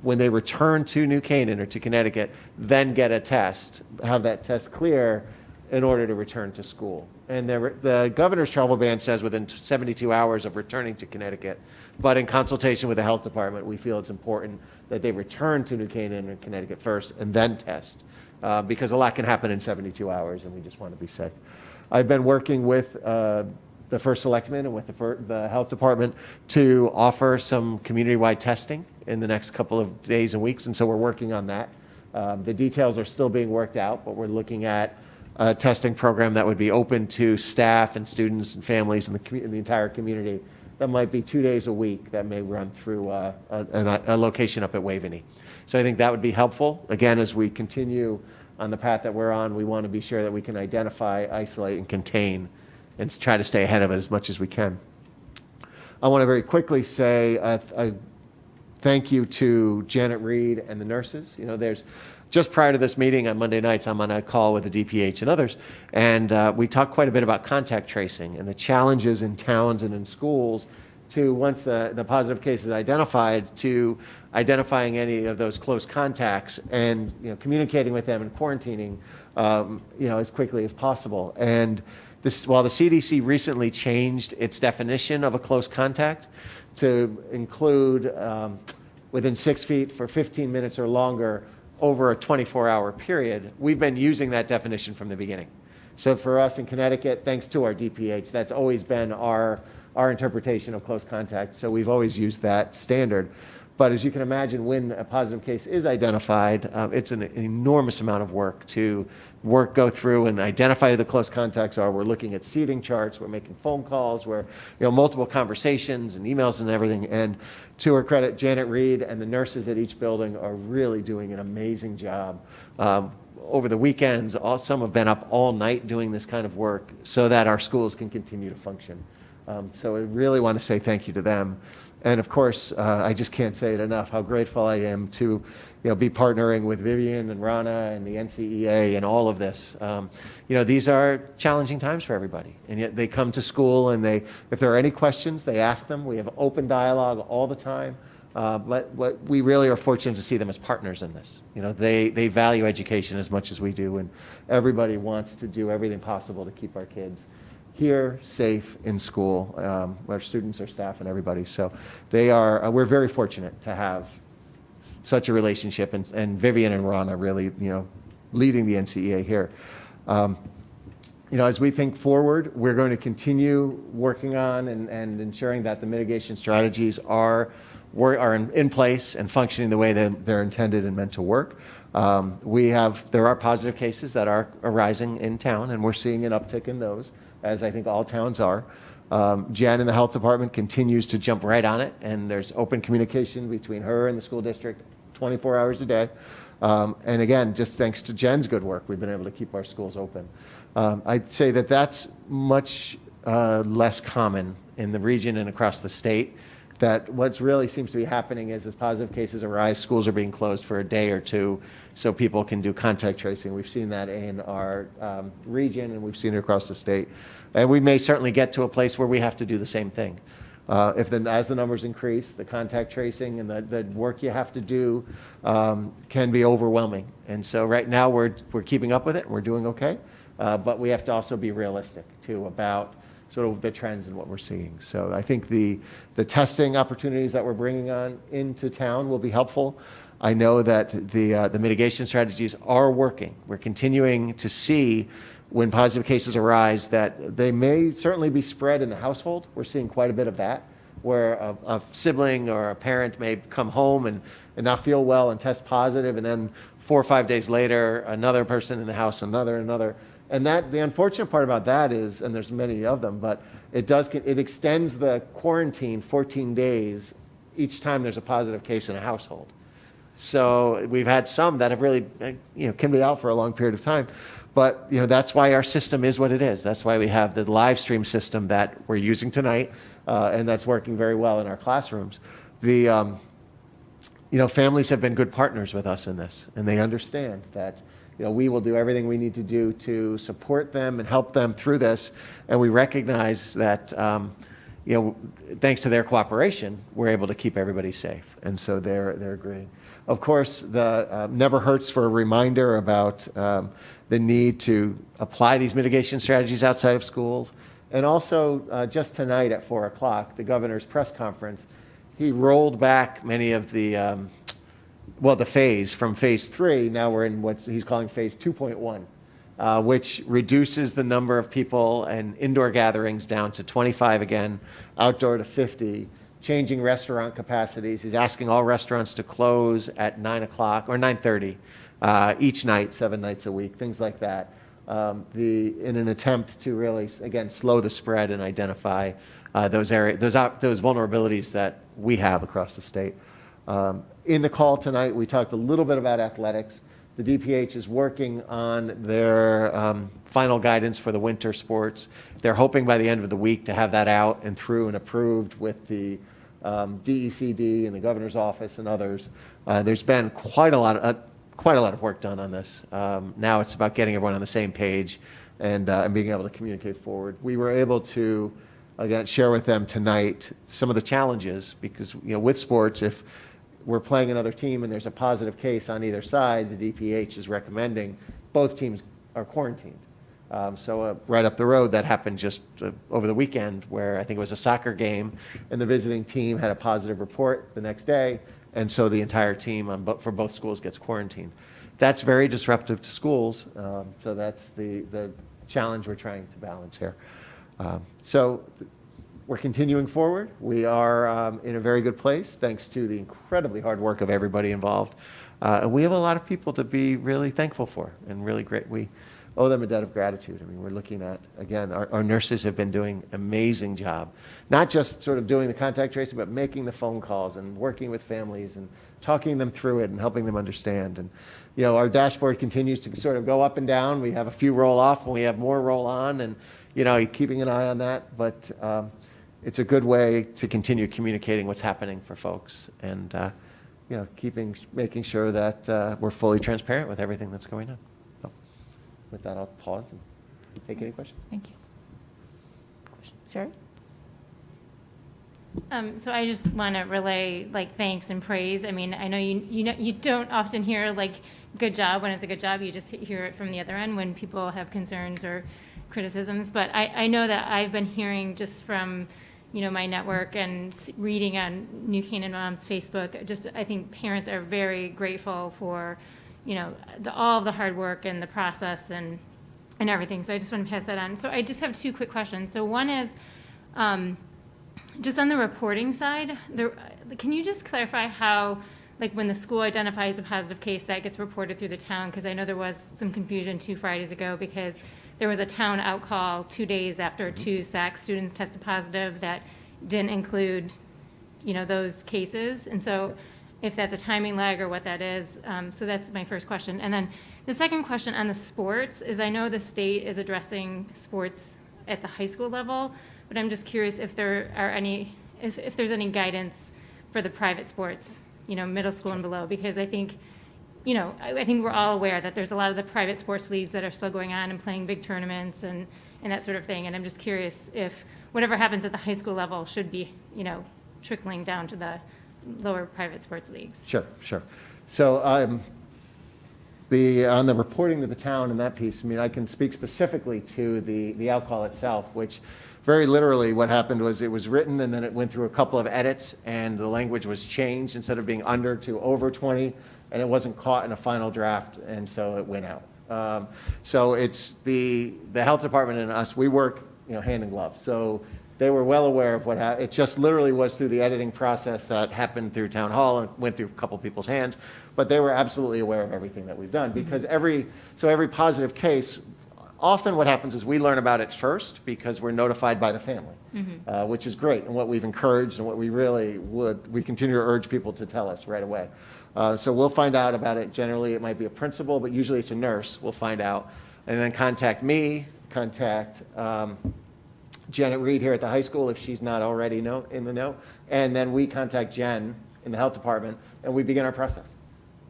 when they return to New Canaan or to Connecticut, then get a test, have that test clear in order to return to school. And the governor's travel ban says within 72 hours of returning to Connecticut, but in consultation with the health department, we feel it's important that they return to New Canaan and Connecticut first and then test, because a lot can happen in 72 hours and we just want to be safe. I've been working with the first selectman and with the health department to offer some community-wide testing in the next couple of days and weeks, and so we're working on that. The details are still being worked out, but we're looking at a testing program that would be open to staff and students and families in the entire community. That might be 2 days a week that may run through a location up at Waveney. So I think that would be helpful. Again, as we continue on the path that we're on, we want to be sure that we can identify, isolate, and contain and try to stay ahead of it as much as we can. I want to very quickly say a thank you to Janet Reed and the nurses. Just prior to this meeting on Monday nights, I'm on a call with the DPH and others, and we talked quite a bit about contact tracing and the challenges in towns and in schools to, once the positive case is identified, to identifying any of those close contacts and communicating with them and quarantining as quickly as possible. And while the CDC recently changed its definition of a close contact to include within 6 feet for 15 minutes or longer over a 24-hour period, we've been using that definition from the beginning. So for us in Connecticut, thanks to our DPH, that's always been our interpretation of close contact. So we've always used that standard. But as you can imagine, when a positive case is identified, it's an enormous amount of work to go through and identify who the close contacts are. We're looking at seating charts, we're making phone calls, we're, multiple conversations and emails and everything. And to her credit, Janet Reed and the nurses at each building are really doing an amazing job. Over the weekends, some have been up all night doing this kind of work so that our schools can continue to function. So I really want to say thank you to them. And of course, I just can't say it enough, how grateful I am to be partnering with Vivian and Rana and the NCEA and all of this. These are challenging times for everybody. And yet they come to school and if there are any questions, they ask them. We have open dialogue all the time. But we really are fortunate to see them as partners in this. They value education as much as we do, and everybody wants to do everything possible to keep our kids here, safe, in school, our students, our staff, and everybody. So we're very fortunate to have such a relationship, and Vivian and Rana really, leading the NCEA here. As we think forward, we're going to continue working on and ensuring that the mitigation strategies are in place and functioning the way that they're intended and meant to work. There are positive cases that are arising in town, and we're seeing an uptick in those, as I think all towns are. Jen in the health department continues to jump right on it, and there's open communication between her and the school district 24 hours a day. And again, just thanks to Jen's good work, we've been able to keep our schools open. I'd say that that's much less common in the region and across the state. That what really seems to be happening is as positive cases arise, schools are being closed for a day or two so people can do contact tracing. We've seen that in our region, and we've seen it across the state. And we may certainly get to a place where we have to do the same thing. As the numbers increase, the contact tracing and the work you have to do can be overwhelming. And so right now we're keeping up with it, and we're doing okay. But we have to also be realistic, too, about sort of the trends and what we're seeing. So I think the testing opportunities that we're bringing on into town will be helpful. I know that the mitigation strategies are working. We're continuing to see when positive cases arise that they may certainly be spread in the household. We're seeing quite a bit of that, where a sibling or a parent may come home and not feel well and test positive, and then 4 or 5 days later, another person in the house, another. And the unfortunate part about that is, and there's many of them, but it extends the quarantine 14 days each time there's a positive case in a household. So we've had some that have really, can be out for a long period of time. But, that's why our system is what it is. That's why we have the live stream system that we're using tonight, and that's working very well in our classrooms. Families have been good partners with us in this, and they understand that we will do everything we need to do to support them and help them through this. And we recognize that, thanks to their cooperation, we're able to keep everybody safe. And so they're agreeing. Of course, never hurts for a reminder about the need to apply these mitigation strategies outside of schools. And also, just tonight at 4 o'clock, the governor's press conference, he rolled back many of the phase from phase 3. Now we're in what he's calling phase 2.1, which reduces the number of people and indoor gatherings down to 25 again, outdoor to 50, changing restaurant capacities. He's asking all restaurants to close at 9 o'clock or 9:30 each night, 7 nights a week, things like that, in an attempt to really, again, slow the spread and identify those vulnerabilities that we have across the state. In the call tonight, we talked a little bit about athletics. The DPH is working on their final guidance for the winter sports. They're hoping by the end of the week to have that out and through and approved with the DECD and the governor's office and others. There's been quite a lot of work done on this. Now it's about getting everyone on the same page and being able to communicate forward. We were able to, again, share with them tonight some of the challenges because, with sports, if we're playing another team and there's a positive case on either side, the DPH is recommending both teams are quarantined. So right up the road, that happened just over the weekend where I think it was a soccer game and the visiting team had a positive report the next day. And so the entire team for both schools gets quarantined. That's very disruptive to schools. So that's the challenge we're trying to balance here. So we're continuing forward. We are in a very good place, thanks to the incredibly hard work of everybody involved. And we have a lot of people to be really thankful for and really great. We owe them a debt of gratitude. I mean, we're looking at, again, our nurses have been doing an amazing job, not just sort of doing the contact tracing, but making the phone calls and working with families and talking them through it and helping them understand. And, you know, our dashboard continues to sort of go up and down. We have a few roll off and we have more roll on, and, you know, keeping an eye on that. But it's a good way to continue communicating what's happening for folks and, you know, making sure that we're fully transparent with everything that's going on. So with that, I'll pause and take any questions. Thank you. Sure. So I just want to relay like thanks and praise. I mean, I know you don't often hear like good job when it's a good job. You just hear it from the other end when people have concerns or criticisms. But I know that I've been hearing just from, you know, my network and reading on New Canaan Moms Facebook, just I think parents are very grateful for, you know, all of the hard work and the process and everything. So I just want to pass that on. So I just have two quick questions. So one is, just on the reporting side, can you just clarify how, like when the school identifies a positive case, that gets reported through the town? Because I know there was some confusion 2 Fridays ago because there was a town outcall 2 days after 2 SAC students tested positive that didn't include, you know, those cases. And so if that's a timing lag or what that is, so that's my first question. And then the second question on the sports is I know the state is addressing sports at the high school level, but I'm just curious if there are if there's any guidance for the private sports, you know, middle school and below, because I think, you know, I think we're all aware that there's a lot of the private sports leagues that are still going on and playing big tournaments and that sort of thing. And I'm just curious if whatever happens at the high school level should be, you know, trickling down to the lower private sports leagues. Sure. So on the reporting to the town and that piece, I mean, I can speak specifically to the outcall itself, which very literally what happened was it was written and then it went through a couple of edits and the language was changed instead of being under to over 20, and it wasn't caught in a final draft, and so it went out. So it's the health department and us, we work, you know, hand in glove. So they were well aware of what happened. It just literally was through the editing process that happened through town hall and went through a couple people's hands, but they were absolutely aware of everything that we've done because every positive case, often what happens is we learn about it first because we're notified by the family, which is great, and what we've encouraged and what we continue to urge people to tell us right away. So we'll find out about it. Generally, it might be a principal, but usually it's a nurse. We'll find out, and then contact me, contact Janet Reed here at the high school if she's not already in the know, and then we contact Jen in the health department, and we begin our process.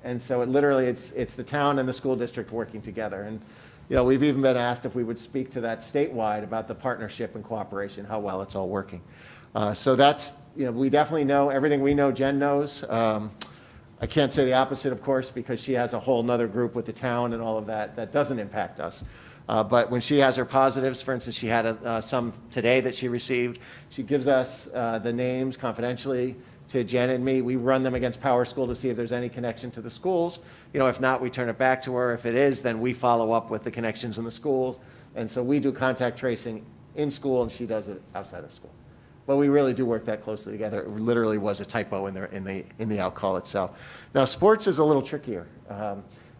And so it literally, it's the town and the school district working together. And you know, we've even been asked if we would speak to that statewide about the partnership and cooperation, how well it's all working. So that's, you know, we definitely know everything we know, Jen knows. I can't say the opposite, of course, because she has a whole nother group with the town and all of that doesn't impact us. But when she has her positives, for instance, she had some today that she received, she gives us the names confidentially to Jen and me. We run them against Power School to see if there's any connection to the schools. You know, if not, we turn it back to her. If it is, then we follow up with the connections in the schools. And so we do contact tracing in school, and she does it outside of school. But we really do work that closely together. It literally was a typo in the outcall itself. Now, sports is a little trickier.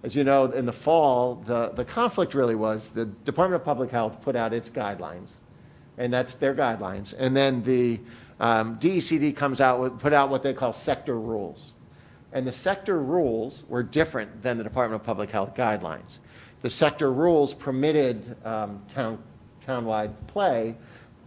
As you know, in the fall, the conflict really was the Department of Public Health put out its guidelines, and that's their guidelines. And then the DECD put out what they call sector rules. And the sector rules were different than the Department of Public Health guidelines. The sector rules permitted townwide play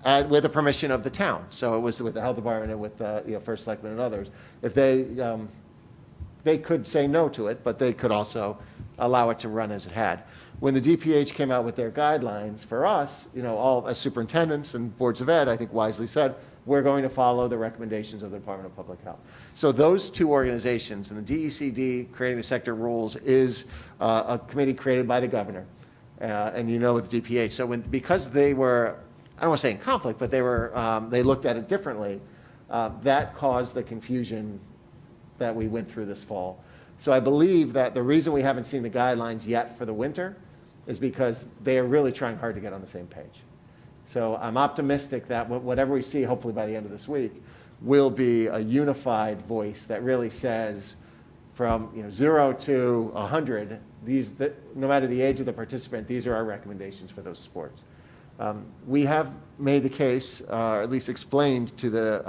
with the permission of the town. So it was with the health department and with the first selectman and others. If they could say no to it, but they could also allow it to run as it had. When the DPH came out with their guidelines for us, you know, all as superintendents and boards of ed, I think wisely said, we're going to follow the recommendations of the Department of Public Health. So those two organizations, and the DECD creating the sector rules is a committee created by the governor, and you know with DPH. So because they were, I don't want to say in conflict, but they looked at it differently, that caused the confusion that we went through this fall. So I believe that the reason we haven't seen the guidelines yet for the winter is because they are really trying hard to get on the same page. So I'm optimistic that whatever we see, hopefully by the end of this week, will be a unified voice that really says, from 0 to 100, no matter the age of the participant, these are our recommendations for those sports. We have made the case, or at least explained to the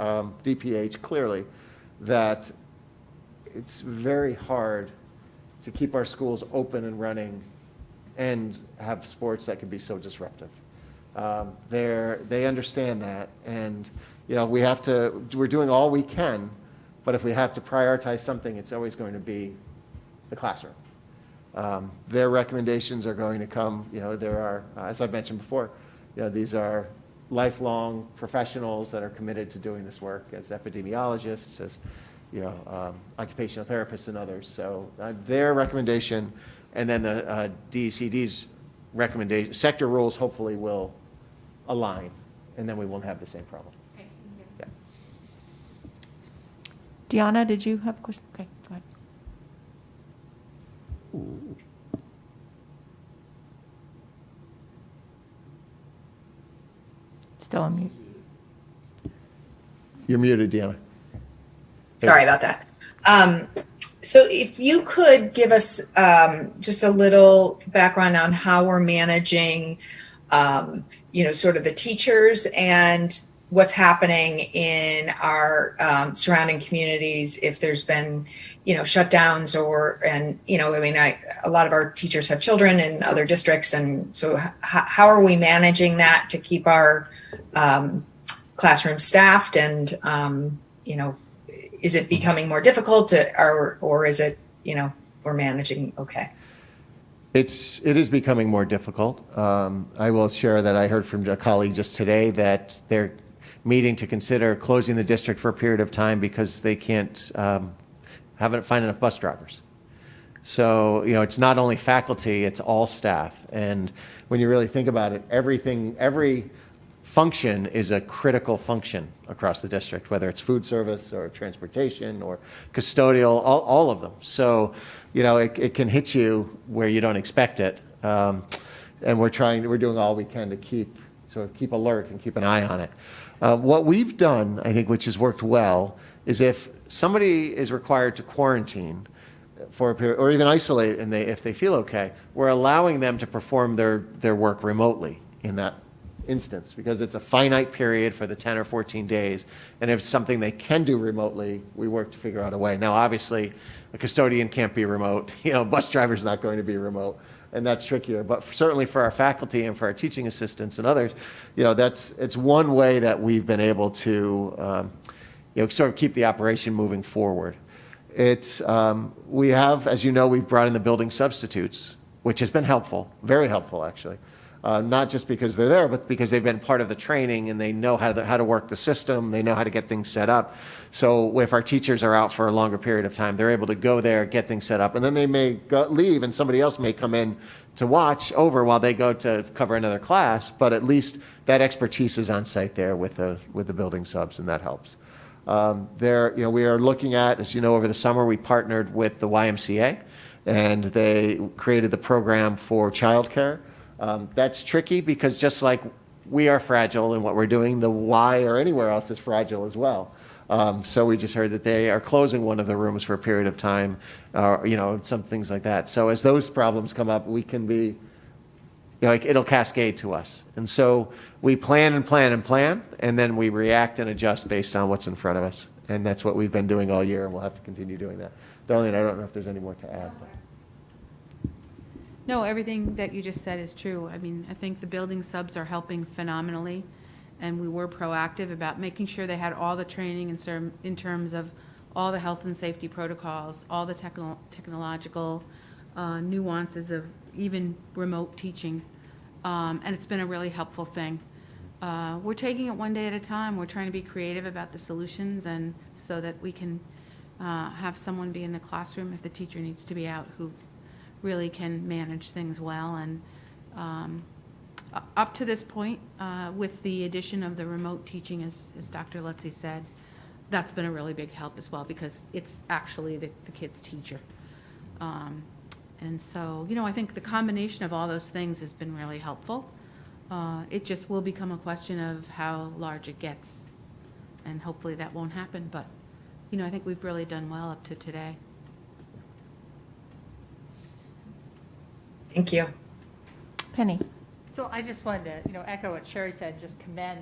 DPH clearly, that it's very hard to keep our schools open and running and have sports that can be so disruptive. They understand that, and we're doing all we can, but if we have to prioritize something, it's always going to be the classroom. Their recommendations are going to come, there are, as I've mentioned before, these are lifelong professionals that are committed to doing this work as epidemiologists, as occupational therapists and others. So their recommendation, and then the DECD's recommendation, sector rules hopefully will align, and then we won't have the same problem. Yeah. Deanna, did you have a question? Okay, go ahead. Still on mute. You're muted, Deanna. Sorry about that. So if you could give us just a little background on how we're managing, sort of the teachers and what's happening in our surrounding communities, if there's been, shutdowns a lot of our teachers have children in other districts. And so how are we managing that to keep our classrooms staffed, and, is it becoming more difficult or is it, we're managing okay? It is becoming more difficult. I will share that I heard from a colleague just today that they're meeting to consider closing the district for a period of time because they can't find enough bus drivers. So, it's not only faculty, it's all staff. And when you really think about it, every function is a critical function across the district, whether it's food service or transportation or custodial, all of them. So, it can hit you where you don't expect it. And we're doing all we can to keep alert and keep an eye on it. What we've done, I think, which has worked well, is if somebody is required to quarantine for a period, or even isolate, and if they feel okay, we're allowing them to perform their work remotely in that instance, because it's a finite period for the 10 or 14 days. And if it's something they can do remotely, we work to figure out a way. Now, obviously, a custodian can't be remote. Bus driver's not going to be remote, and that's trickier. But certainly for our faculty and for our teaching assistants and others, it's one way that we've been able to, sort of keep the operation moving forward. We have, as you know, we've brought in the building substitutes, which has been helpful, very helpful, actually. Not just because they're there, but because they've been part of the training and they know how to work the system, they know how to get things set up. So if our teachers are out for a longer period of time, they're able to go there, get things set up, and then they may leave and somebody else may come in to watch over while they go to cover another class, but at least that expertise is on site there with the building subs, and that helps. We are looking at, as you know, over the summer, we partnered with the YMCA, and they created the program for childcare. That's tricky because just like we are fragile in what we're doing, the Y or anywhere else is fragile as well. So we just heard that they are closing one of the rooms for a period of time, some things like that. So as those problems come up, we can be, it'll cascade to us. And so we plan and plan and plan, and then we react and adjust based on what's in front of us. And that's what we've been doing all year, and we'll have to continue doing that. Darlene, I don't know if there's any more to add. But. No, everything that you just said is true. I mean, I think the building subs are helping phenomenally, and we were proactive about making sure they had all the training in terms of all the health and safety protocols, all the technological nuances of even remote teaching, and it's been a really helpful thing. We're taking it one day at a time. We're trying to be creative about the solutions, and so that we can have someone be in the classroom if the teacher needs to be out who really can manage things well. And up to this point, with the addition of the remote teaching, as Dr. Lutzy said, that's been a really big help as well, because it's actually the kid's teacher. And so, I think the combination of all those things has been really helpful. It just will become a question of how large it gets. And hopefully that won't happen, but, I think we've really done well up to today. Thank you. Penny? So I just wanted to, echo what Sherry said, just commend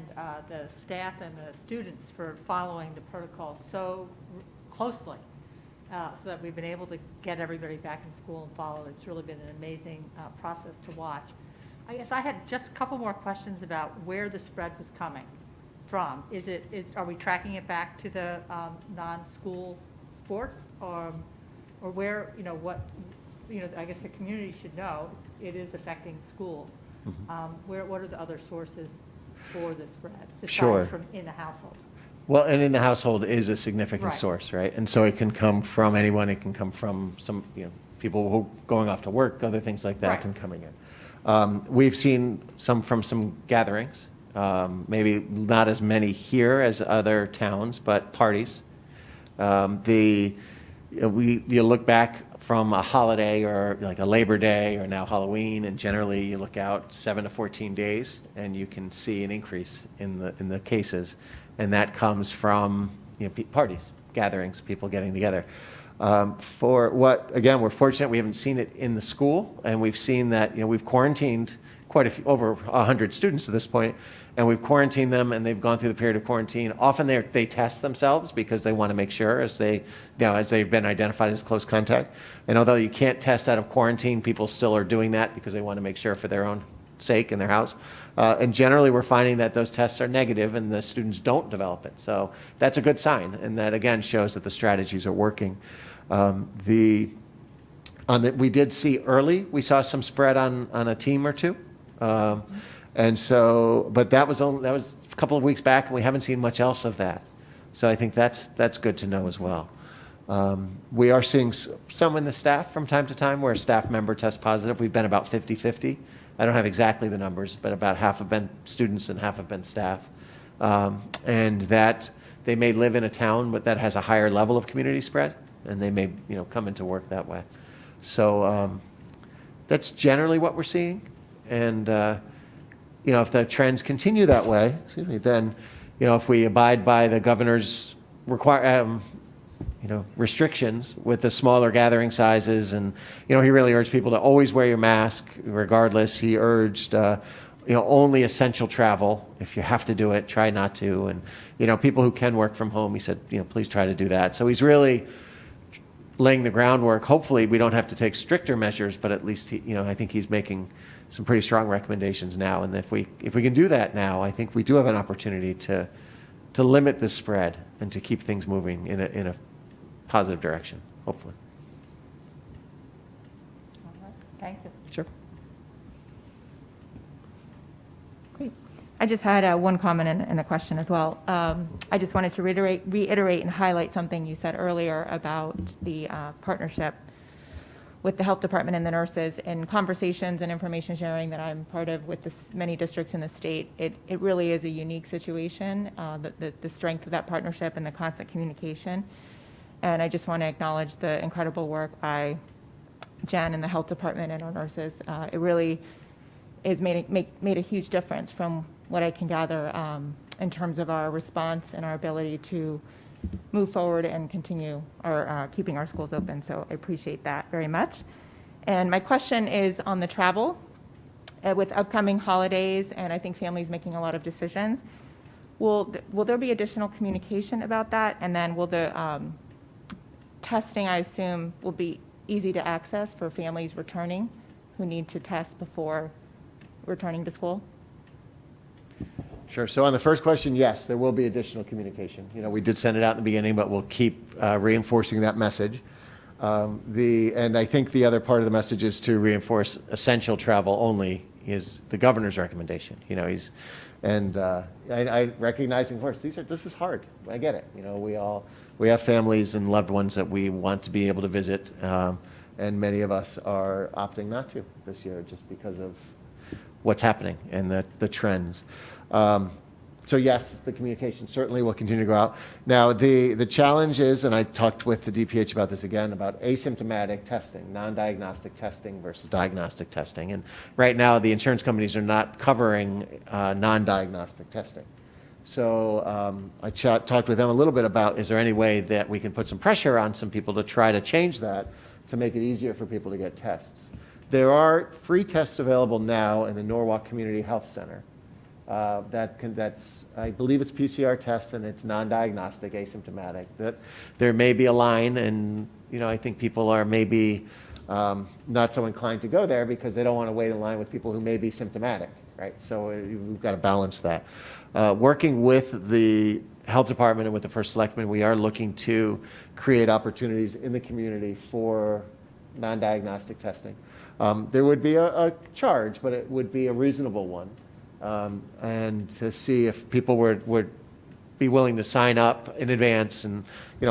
the staff and the students for following the protocol so closely, so that we've been able to get everybody back in school and follow. It's really been an amazing process to watch. I guess I had just a couple more questions about where the spread was coming from. Are we tracking it back to the non-school sports, or where, I guess the community should know it is affecting school. What are the other sources for the spread, Sure. besides from in the household? Well, and in the household is a significant Right. source, right? And so it can come from anyone, it can come from some, people who going off to work, other things like that, Right. and coming in. We've seen some from some gatherings, maybe not as many here as other towns, but parties. You look back from a holiday or like a Labor Day or now Halloween, and generally you look out 7 to 14 days and you can see an increase in the cases. And that comes from, parties, gatherings, people getting together. Again, we're fortunate we haven't seen it in the school, and we've seen that, we've quarantined quite a few, over 100 students at this point, and we've quarantined them, and they've gone through the period of quarantine. Often they test themselves because they want to make sure as they've been identified as close contact. And although you can't test out of quarantine, people still are doing that because they want to make sure for their own sake in their house. And generally, we're finding that those tests are negative and the students don't develop it. So that's a good sign, and that again shows that the strategies are working. We did see early, we saw some spread on a team or two. And so, but that was a couple of weeks back, and we haven't seen much else of that. So I think that's good to know as well. We are seeing some in the staff from time to time where a staff member tests positive. We've been about 50-50. I don't have exactly the numbers, but about half have been students and half have been staff. And that they may live in a town but that has a higher level of community spread, and they may come into work that way. So that's generally what we're seeing. And if the trends continue that way, then if we abide by the governor's restrictions with the smaller gathering sizes, and he really urged people to always wear your mask regardless. He urged only essential travel. If you have to do it, try not to. And people who can work from home, he said, please try to do that. So he's really laying the groundwork. Hopefully we don't have to take stricter measures, but at least I think he's making some pretty strong recommendations now. And if we can do that now, I think we do have an opportunity to limit the spread and to keep things moving in a positive direction, hopefully. All right. Thank you. Sure. Great. I just had one comment and a question as well. I just wanted to reiterate and highlight something you said earlier about the partnership with the health department and the nurses. In conversations and information sharing that I'm part of with many districts in the state, it really is a unique situation, the strength of that partnership and the constant communication. And I just want to acknowledge the incredible work by Jen and the health department and our nurses. It really has made a huge difference from what I can gather in terms of our response and our ability to move forward and continue keeping our schools open. So I appreciate that very much. And my question is on the travel. With upcoming holidays, and I think families making a lot of decisions, will there be additional communication about that? And then will the testing, I assume, will be easy to access for families returning who need to test before returning to school? Sure. So on the first question, yes, there will be additional communication. We did send it out in the beginning, but we'll keep reinforcing that message. And I think the other part of the message is to reinforce essential travel only is the governor's recommendation. I recognize, of course, this is hard. I get it. We have families and loved ones that we want to be able to visit, and many of us are opting not to this year just because of what's happening and the trends. So yes, the communication certainly will continue to go out. Now, the challenge is, and I talked with the DPH about this again, about asymptomatic testing, non-diagnostic testing versus diagnostic testing. And right now, the insurance companies are not covering non-diagnostic testing. So I talked with them a little bit about, is there any way that we can put some pressure on some people to try to change that to make it easier for people to get tests? There are free tests available now in the Norwalk Community Health Center. That's, I believe it's PCR test and it's non-diagnostic, asymptomatic. That there may be a line, and I think people are maybe not so inclined to go there because they don't want to wait in line with people who may be symptomatic, right? So we've got to balance that. Working with the health department and with the first selectman, we are looking to create opportunities in the community for non-diagnostic testing. There would be a charge, but it would be a reasonable one. And to see if people would be willing to sign up in advance and,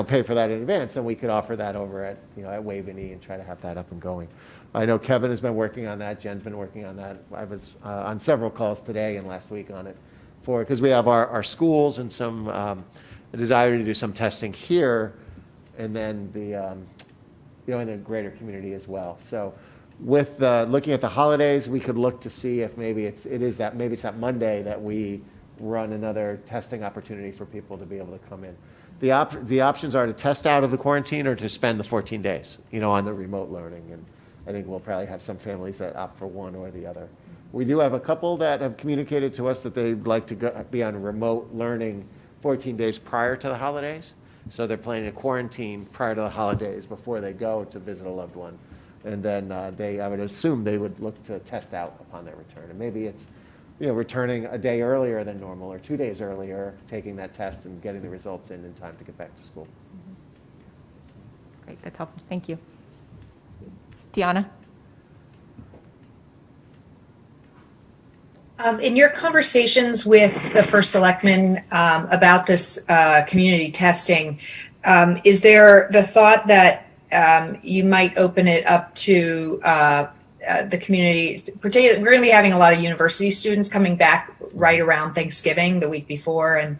pay for that in advance, then we could offer that over at, at Wave and E and try to have that up and going. I know Kevin has been working on that. Jen's been working on that. I was on several calls today and last week on it because we have our schools and some a desire to do some testing here and then the, in the greater community as well. So with looking at the holidays, we could look to see if maybe it's that Monday that we run another testing opportunity for people to be able to come in. The options are to test out of the quarantine or to spend the 14 days, on the remote learning. And I think we'll probably have some families that opt for one or the other. We do have a couple that have communicated to us that they'd like to be on remote learning 14 days prior to the holidays. So they're planning a quarantine prior to the holidays before they go to visit a loved one. And then I would assume they would look to test out upon their return. And maybe it's, returning a day earlier than normal or 2 days earlier, taking that test and getting the results in time to get back to school. Great, that's helpful. Thank you. Deanna? In your conversations with the first selectman about this community testing, is there the thought that you might open it up to the community? Particularly, we're going to be having a lot of university students coming back right around Thanksgiving, the week before, and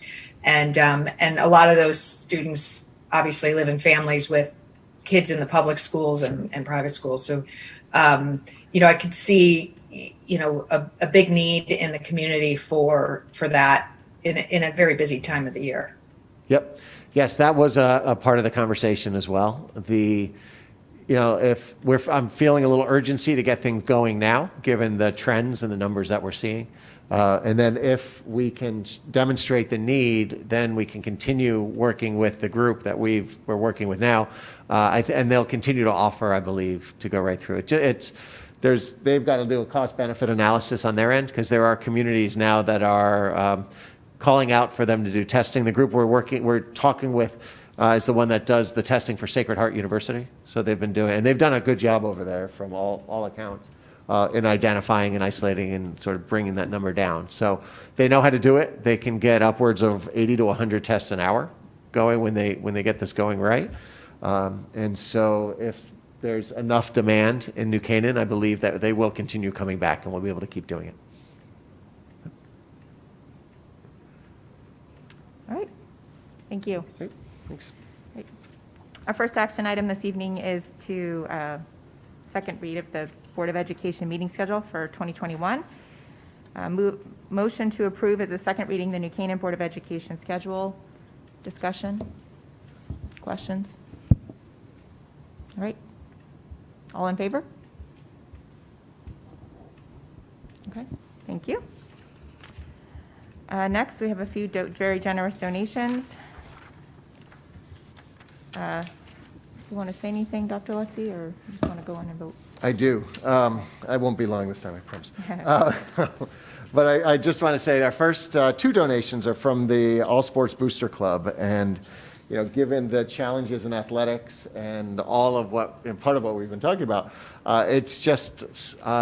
a lot of those students obviously live in families with kids in the public schools and private schools. So, I could see, a big need in the community for that in a very busy time of the year. Yep. Yes, that was a part of the conversation as well. I'm feeling a little urgency to get things going now, given the trends and the numbers that we're seeing. And then if we can demonstrate the need, then we can continue working with the group that we're working with now. And they'll continue to offer, I believe, to go right through it. They've got to do a cost-benefit analysis on their end because there are communities now that are calling out for them to do testing. The group we're talking with is the one that does the testing for Sacred Heart University. So they've been doing, and they've done a good job over there from all accounts in identifying and isolating and sort of bringing that number down. So they know how to do it. They can get upwards of 80 to 100 tests an hour going when they get this going right. And so if there's enough demand in New Canaan, I believe that they will continue coming back and we'll be able to keep doing it. All right. Thank you. Great. Thanks. Great. Our first action item this evening is to second read of the Board of Education meeting schedule for 2021. Motion to approve as a second reading the New Canaan Board of Education schedule. Discussion? Questions? All right. All in favor? Okay, thank you. Next, we have a few very generous donations. You want to say anything, Dr. Lutzy, or you just want to go on and vote? I do. I won't be long this time, I promise. But I just want to say our first two donations are from the All Sports Booster Club. And, given the challenges in athletics and all of and part of what we've been talking about, it's just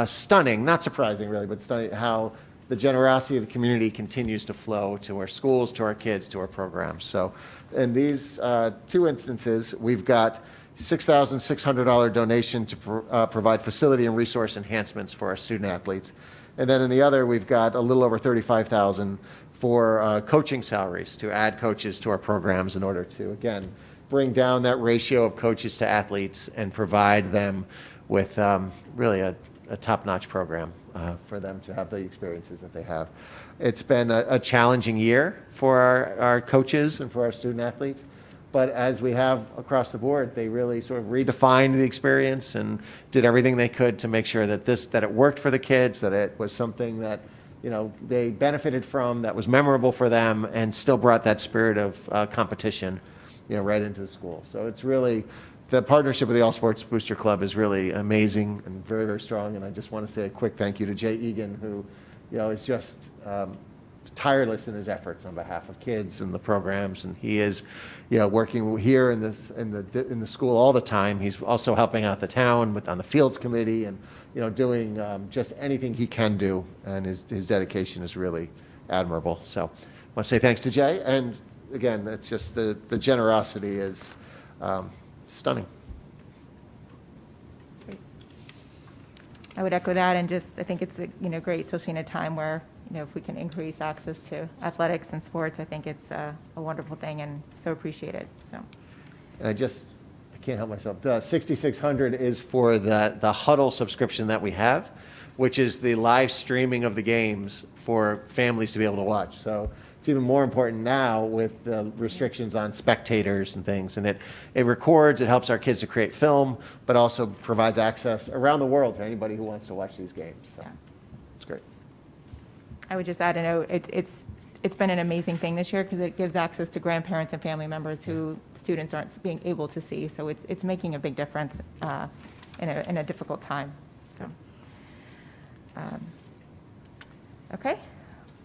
stunning, not surprising really, but stunning how the generosity of the community continues to flow to our schools, to our kids, to our programs. So in these two instances, we've got $6,600 donation to provide facility and resource enhancements for our student athletes. And then in the other, we've got a little over $35,000 for coaching salaries, to add coaches to our programs in order to, again, bring down that ratio of coaches to athletes and provide them with really a top-notch program for them to have the experiences that they have. It's been a challenging year for our coaches and for our student athletes, but as we have across the board, they really sort of redefined the experience and did everything they could to make sure that it worked for the kids, that it was something that they benefited from, that was memorable for them, and still brought that spirit of competition right into the school. So it's really, the partnership with the All Sports Booster Club is really amazing and very, very strong. And I just want to say a quick thank you to Jay Egan, who is just tireless in his efforts on behalf of kids and the programs. And he is working here in the school all the time. He's also helping out the town on the fields committee and doing just anything he can do. And his dedication is really admirable. So I want to say thanks to Jay. And again, it's just the generosity is stunning. I would echo that, and I think it's great, especially in a time where if we can increase access to athletics and sports, I think it's a wonderful thing, and so appreciate it. So, and I can't help myself. The 6,600 is for the Huddle subscription that we have, which is the live streaming of the games for families to be able to watch. So it's even more important now with the restrictions on spectators and things. And it records, it helps our kids to create film, but also provides access around the world to anybody who wants to watch these games. So it's great. I would just add a note, it's been an amazing thing this year because it gives access to grandparents and family members who students aren't being able to see. So it's making a big difference in a difficult time. So, okay.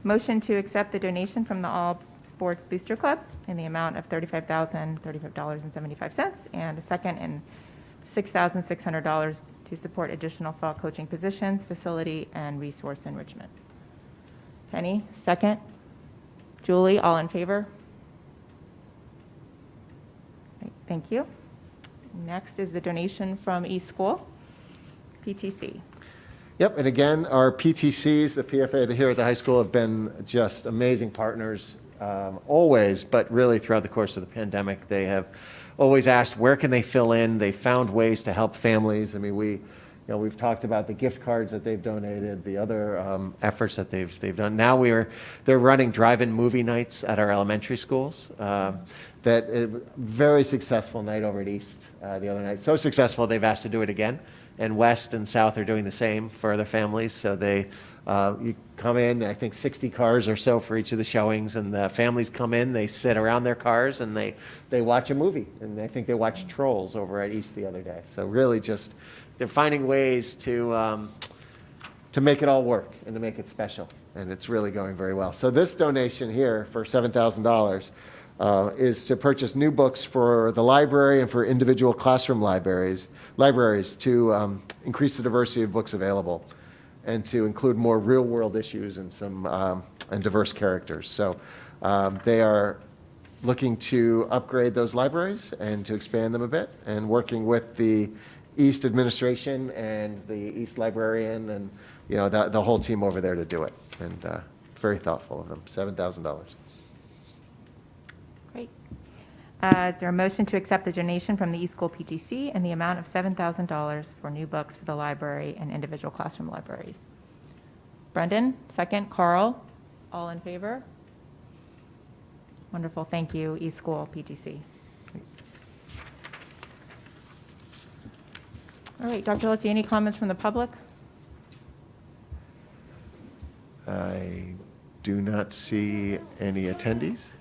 Motion to accept the donation from the All Sports Booster Club in the amount of $35,035.75, and a second in $6,600 to support additional fall coaching positions, facility, and resource enrichment. Penny, second. Julie, all in favor? Great, thank you. Next is the donation from East School, PTC. Yep, and again, our PTCs, the PFA here at the high school, have been just amazing partners always, but really throughout the course of the pandemic, they have always asked where can they fill in. They found ways to help families. I mean, we've talked about the gift cards that they've donated, the other efforts that they've done. Now they're running drive-in movie nights at our elementary schools. Very successful night over at East the other night. So successful they've asked to do it again. And West and South are doing the same for their families. So you come in, I think 60 cars or so for each of the showings, and the families come in, they sit around their cars, and they watch a movie. And I think they watched Trolls over at East the other day. So really just, they're finding ways to make it all work and to make it special. And it's really going very well. So this donation here for $7,000 is to purchase new books for the library and for individual classroom libraries to increase the diversity of books available and to include more real-world issues and some and diverse characters. So they are looking to upgrade those libraries and to expand them a bit, and working with the East administration and the East librarian and the whole team over there to do it. And very thoughtful of them. $7,000. Great. Is there a motion to accept the donation from the East School PTC in the amount of $7,000 for new books for the library and individual classroom libraries? Brendan, second. Carl, all in favor? Wonderful. Thank you, East School PTC. All right, Dr. Lutzy, any comments from the public? I do not see any attendees.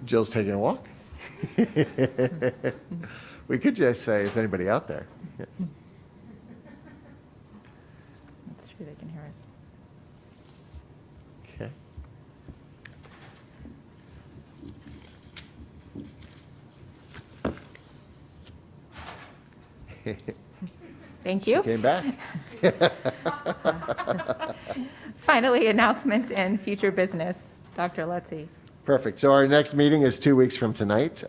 Jill's taking a walk. We could just say, is anybody out there? Yes. That's true, they can hear us. Okay. Thank you. She came back. Finally, announcements and future business. Dr. Lutzy. Perfect. So our next meeting is 2 weeks from tonight.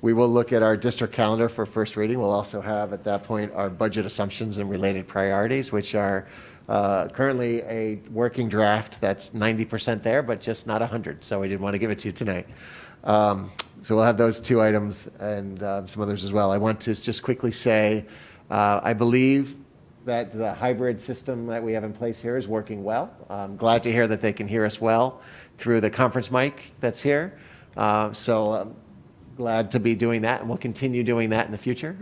We will look at our district calendar for first reading. We'll also have, at that point, our budget assumptions and related priorities, which are currently a working draft that's 90% there, but just not 100. So we didn't want to give it to you tonight. So we'll have those two items and some others as well. I want to just quickly say, I believe that the hybrid system that we have in place here is working well. I'm glad to hear that they can hear us well through the conference mic that's here. So I'm glad to be doing that, and we'll continue doing that in the future.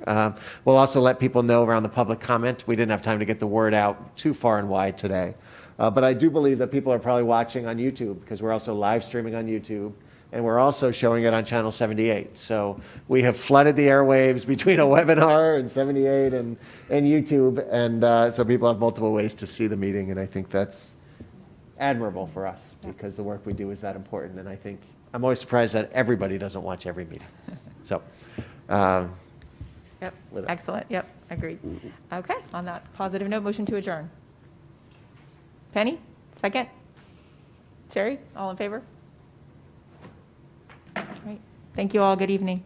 We'll also let people know around the public comment. We didn't have time to get the word out too far and wide today. But I do believe that people are probably watching on YouTube, because we're also live streaming on YouTube, and we're also showing it on Channel 78. So we have flooded the airwaves between a webinar and 78 and YouTube, and so people have multiple ways to see the meeting, and I think that's admirable for us, because the work we do is that important, and I think I'm always surprised that everybody doesn't watch every meeting. So, Yep, with that. excellent, yep, agreed. Okay, on that positive note, motion to adjourn. Penny, second? Sherry, all in favor? All right, thank you all, good evening.